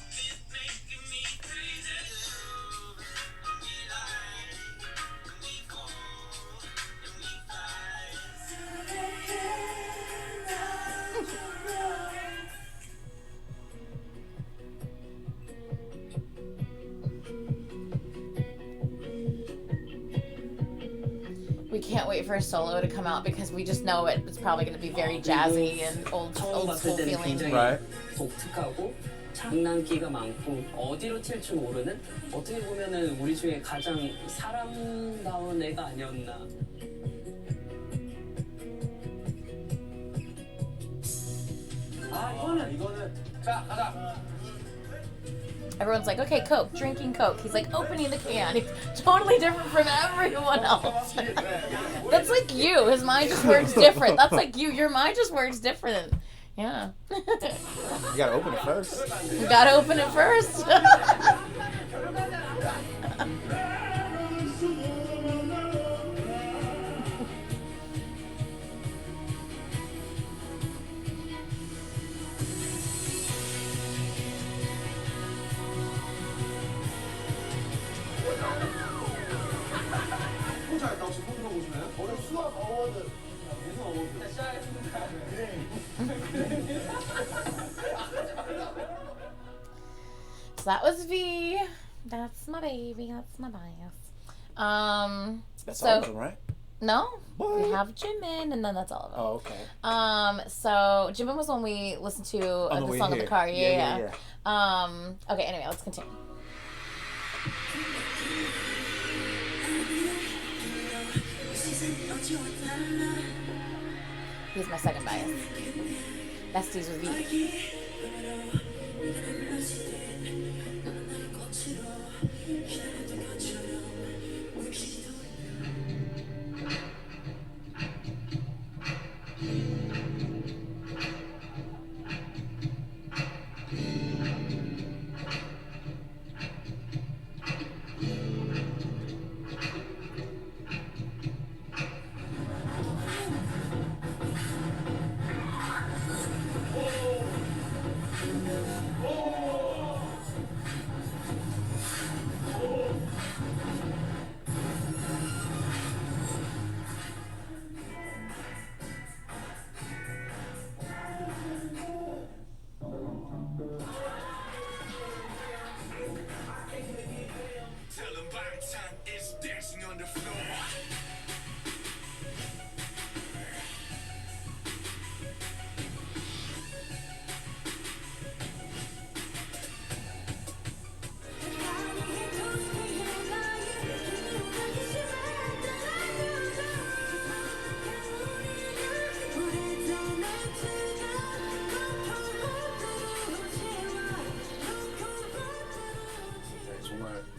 We can't wait for a solo to come out because we just know it's probably going to be very jazzy and old school feeling. 굉장히 독특하고 장난기가 많고 어디로 튈지 모르는 어떻게 보면은 우리 중에 가장 사람다운 애가 아니었나. 이거는 자 가자. Everyone's like, okay, Coke, drinking Coke. He's like opening the can. He's totally different from everyone else. That's like you. His mind just works different. That's like you. Your mind just works different. Yeah. You gotta open it first. You gotta open it first. So that was V. That's my baby. That's my bias. That's so, all of them, right? No. What? We have Jimin, and then that's all of them. Oh, okay. So Jimin was one we listened to the song in the car. Yeah. Okay, anyway, let's continue. He's my second bias. Besties with V.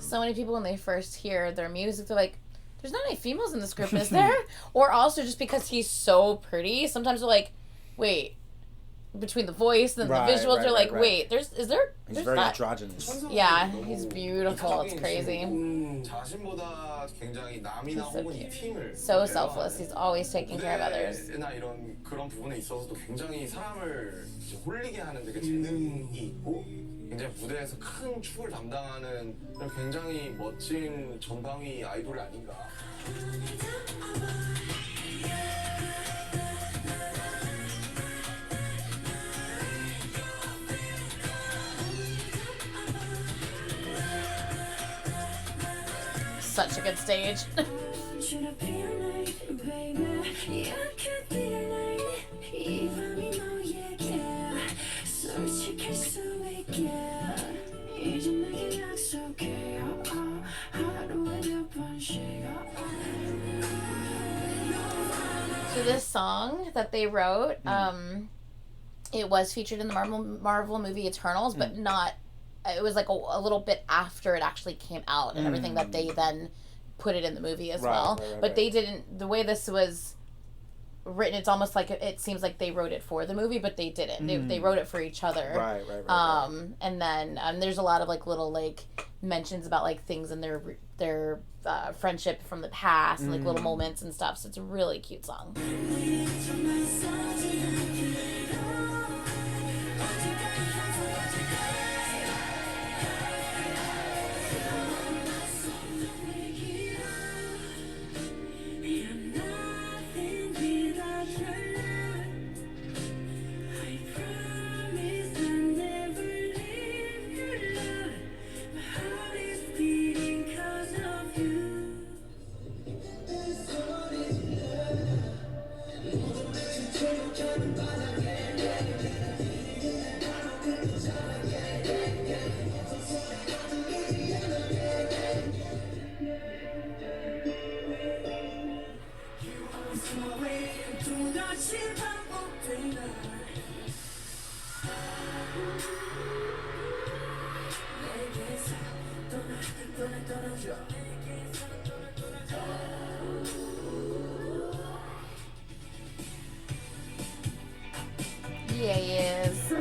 So many people, when they first hear their music, they're like, there's not any females in this group, is there? Or also just because he's so pretty, sometimes they're like, wait, between the voice and the visuals, they're like, wait, is there? He's there's very not. androgynous. Yeah, he's beautiful. It's crazy. 자신보다 굉장히 남이나 혹은 이 팀을 So selfless. He's always taking care of others. 무대나 이런 그런 부분에 있어서도 굉장히 사람을 이제 홀리게 하는 되게 재능이 있고 굉장히 무대에서 큰 축을 담당하는 그런 굉장히 멋진 전방위 아이돌이 아닌가. Such a good stage. So this song that they wrote, It was featured in the Marvel movie Eternals, but not. It was like a little bit after it actually came out and everything that they then put it in the movie as well. But they didn't. The way this was written, it's almost like it seems like they wrote it for the movie, but they didn't. They wrote it for each other. Right. And then there's a lot of like little like mentions about like things in their friendship from the past and like little moments and stuff. So it's a really cute song. Yes.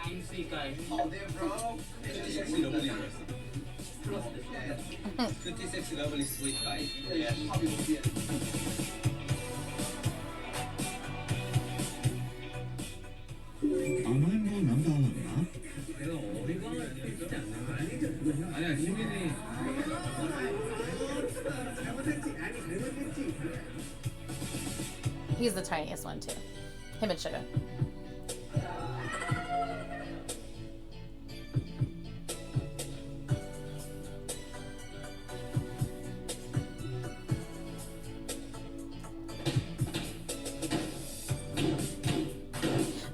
I'm sweet guy. Oh, damn, bro. Pretty sexy, lovely. 56 lovely sweet guy. Yeah. 아마도 남자 아마나? 내가 어리광을 펴지 않는 거 아니야? 아니야, 시민이. He's the tiniest one too. Him and Sugar.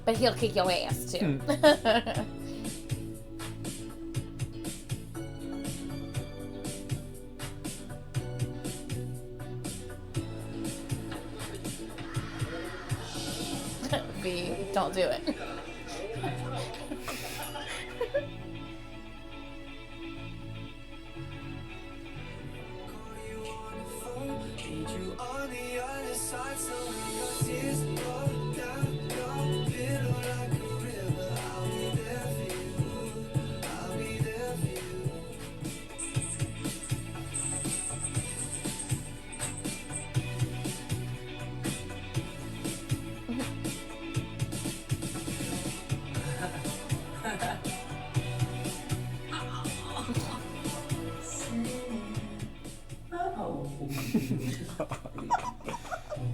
But he'll kick your ass too. V, don't do it.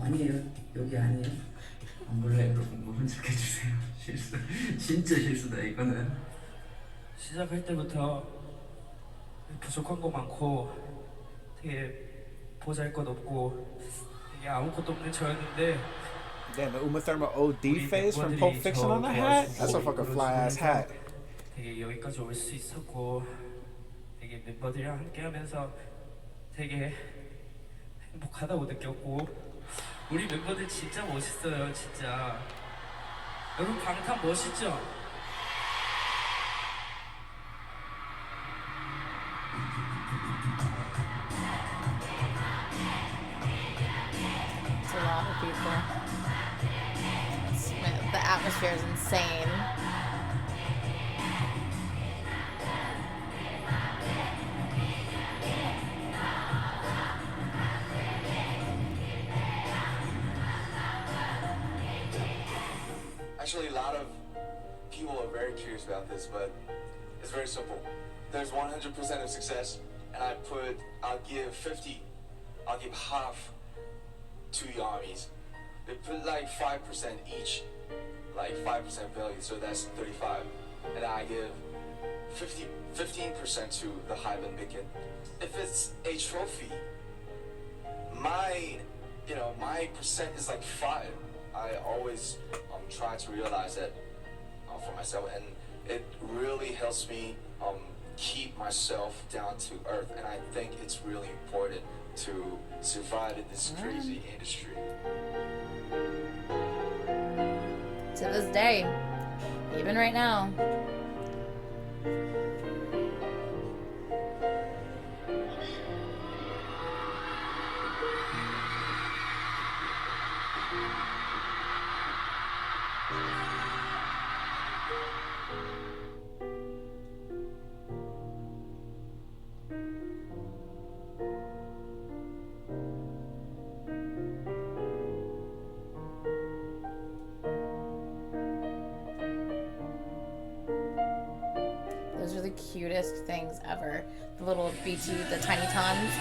아니에요. 여기 아니에요. 몰라요. 여러분 모른 척 해주세요. 실수. 진짜 실수다 이거는. 시작할 때부터 부족한 거 많고 되게 보잘것없고 되게 아무것도 없는 저였는데 Damn, the Uma Thurman OD face from Pulp Fiction on the hat? That's a fucking fly ass hat. 되게 여기까지 올 수 있었고 되게 멤버들이랑 함께하면서 되게 행복하다고 느꼈고 우리 멤버들 진짜 멋있어요 진짜. 여러분 방탄 멋있죠? It's a lot of people. The atmosphere is insane. Actually, a lot of people are very curious about this, but it's very simple. There's 100% of success, and I'll give 50, I'll give half to the armies. They put like 5% each, like 5% value, so that's 35. And I give 15% to the Hive and Beacon. If it's a trophy, my percent is like 5. I always try to realize that for myself, and it really helps me keep myself down to earth, and I think it's really important to survive in this crazy industry. to this day, even right now. Those are the cutest things ever. The little BT, the tiny tons.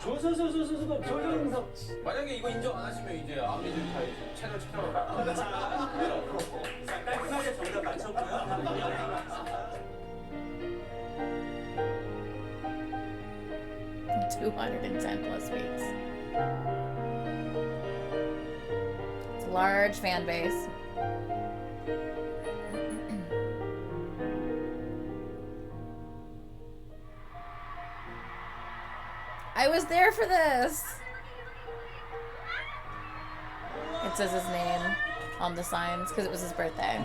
조조조조조조 만약에 이거 인정 안 하시면 이제 아미들이 다 이제 채널 깔끔하게 정답 맞췄고요. 210 plus weeks. It's a large fan base. I was there for this. It says his name on the signs because it was his birthday.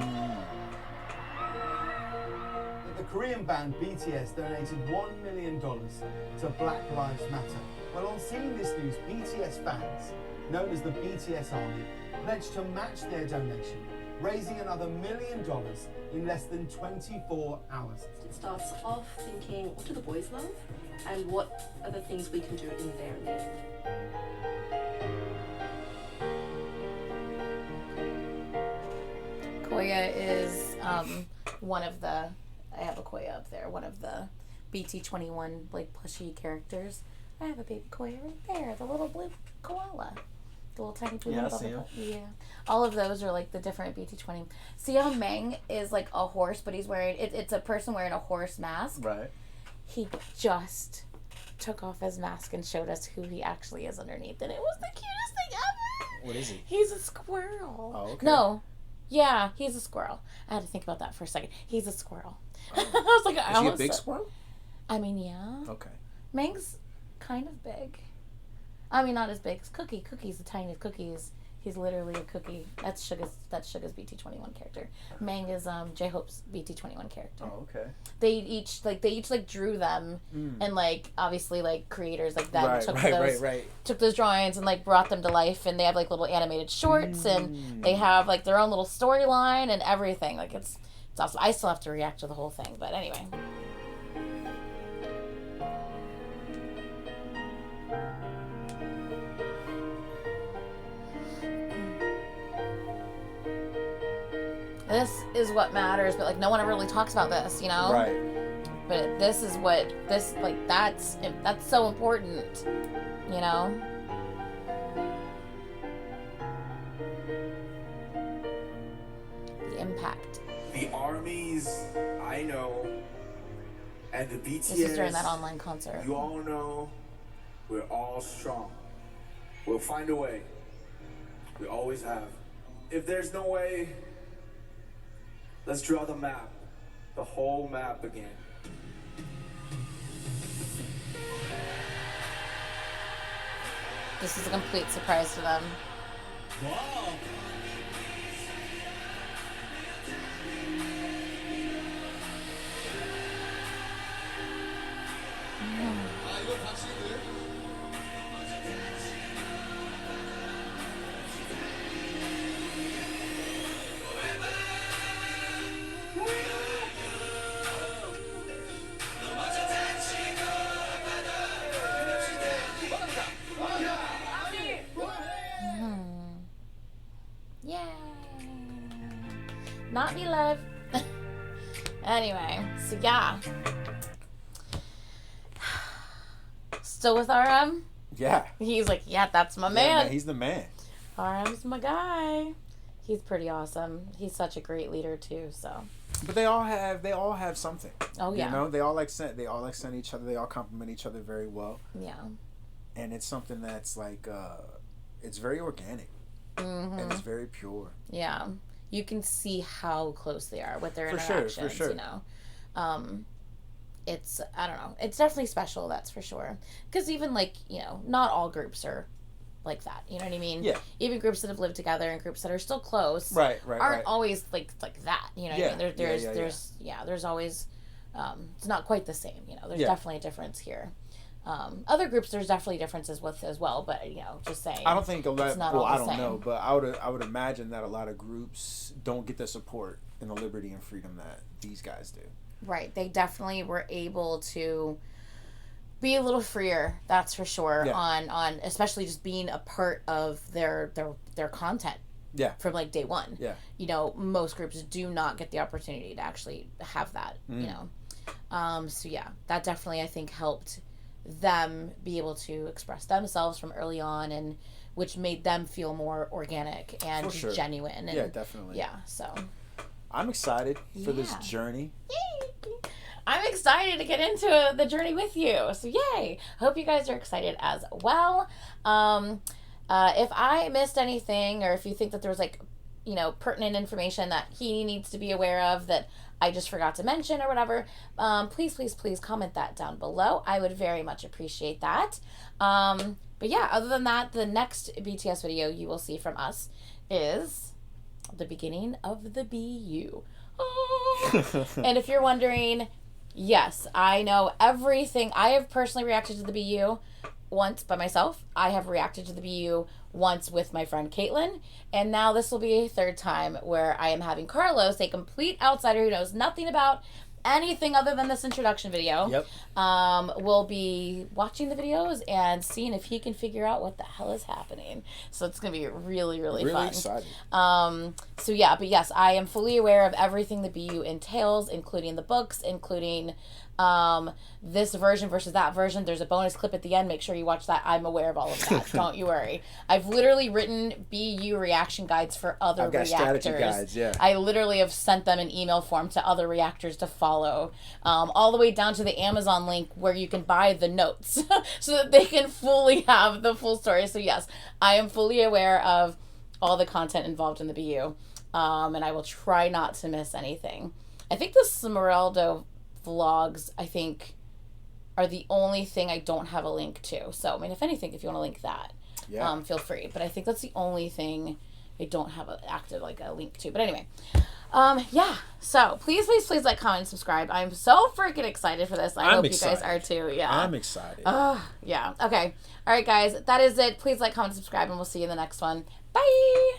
The Korean band BTS donated $1 million to Black Lives Matter. Well, on seeing this news, BTS fans, known as the BTS Army, pledged to match their donation, raising another $1 million in less than 24 hours. It starts off thinking, what do the boys love? And what are the things we can do in their name? Koya is one of the, I have a Koya up there, one of the BT21 like plushie characters. I have a baby Koya right there, the little blue koala. The little tiny blue koala. Yeah. All of those are like the different BT20. See how Meng is like a horse, but he's wearing, it's a person wearing a horse mask. Right. He just took off his mask and showed us who he actually is underneath, and it was the cutest thing ever. What is he? He's a squirrel. Oh, okay. No. Yeah, he's a squirrel. I had to think about that for a second. He's a squirrel. I was like, is he a big squirrel? I mean, yeah. Okay. Meng's kind of big. I mean, not as big as Cookie. Cookie's the tiniest. Cookie's, he's literally a cookie. That's Suga's BT21 character. Meng is J-Hope's BT21 character. Oh, okay. They each drew them, and like obviously like creators like that took those drawings and like brought them to life, and they have like little animated shorts, and they have like their own little storyline and everything. Like it's awesome. I still have to react to the whole thing, but anyway. This is what matters, but like no one ever really talks about this, you know? Right. But this is what that's so important, you know? The impact. The armies, I know, and the BTS. This is during that online concert. You all know, we're all strong. We'll find a way. We always have. If there's no way, let's draw the map, the whole map again. This is a complete surprise to them. Wow. Not me, love. Anyway, so yeah. Still with RM? Yeah. He's like, yeah, that's my man. He's the man. RM's my guy. He's pretty awesome. He's such a great leader too. So. But they all have something. Oh yeah. You know, they all like send each other. They all compliment each other very well. Yeah. and it's something that's like it's very organic, and it's very pure. Yeah, you can see how close they are with their For interactions. sure. You know, it's, I don't know, it's definitely special. That's for sure. Because even like, you know, not all groups are like that. You know what I mean? Yeah. Even groups that have lived together and groups that are still close, Right. aren't always like that. You know what I mean? There's always it's not quite the same. You know, there's definitely a difference here. Other groups, there's definitely differences with as well, but you know, just saying. I don't think a lot. It's not Well, all I the don't same. know, but I would imagine that a lot of groups don't get the support and the liberty and freedom that these guys do. Right. They definitely were able to be a little freer, that's for sure, on especially just being a part of their content. Yeah. From like day one. Yeah. You know, most groups do not get the opportunity to actually have that, you know. So yeah, that definitely I think helped them be able to express themselves from early on, and which made them feel more organic and genuine. And, yeah, definitely. Yeah, so I'm excited for this journey. Yay! I'm excited to get into the journey with you. So yay! Hope you guys are excited as well. If I missed anything, or if you think that there was like, you know, pertinent information that he needs to be aware of that I just forgot to mention or whatever, please comment that down below. I would very much appreciate that. But yeah, other than that, the next BTS video you will see from us is the beginning of the BU. And if you're wondering, yes, I know everything. I have personally reacted to the BU once by myself. I have reacted to the BU once with my friend Caitlin, and now this will be a third time where I am having Carlos, a complete outsider who knows nothing about anything other than this introduction video. Yep. Will be watching the videos and seeing if he can figure out what the hell is happening. So it's gonna be really fun. Excited. So yeah, but yes, I am fully aware of everything the BU entails, including the books, including this version versus that version. There's a bonus clip at the end. Make sure you watch that. I'm aware of all of that. Don't you worry. I've literally written BU reaction guides for other I've got reactors. strategy guides, yeah. I literally have sent them an email form to other reactors to follow, all the way down to the Amazon link where you can buy the notes so that they can fully have the full story. So yes, I am fully aware of all the content involved in the BU, and I will try not to miss anything. I think the Smeraldo vlogs, I think, are the only thing I don't have a link to. So, I mean, if anything, if you want to link that, feel free. But I think that's the only thing I don't have an active, like, a link to. But anyway, yeah. So, please like, comment, and subscribe. I'm so freaking excited for this. I hope you guys are too. Yeah. I'm excited. Yeah. Okay. All right, guys. That is it. Please like, comment, subscribe, and we'll see you in the next one. Bye!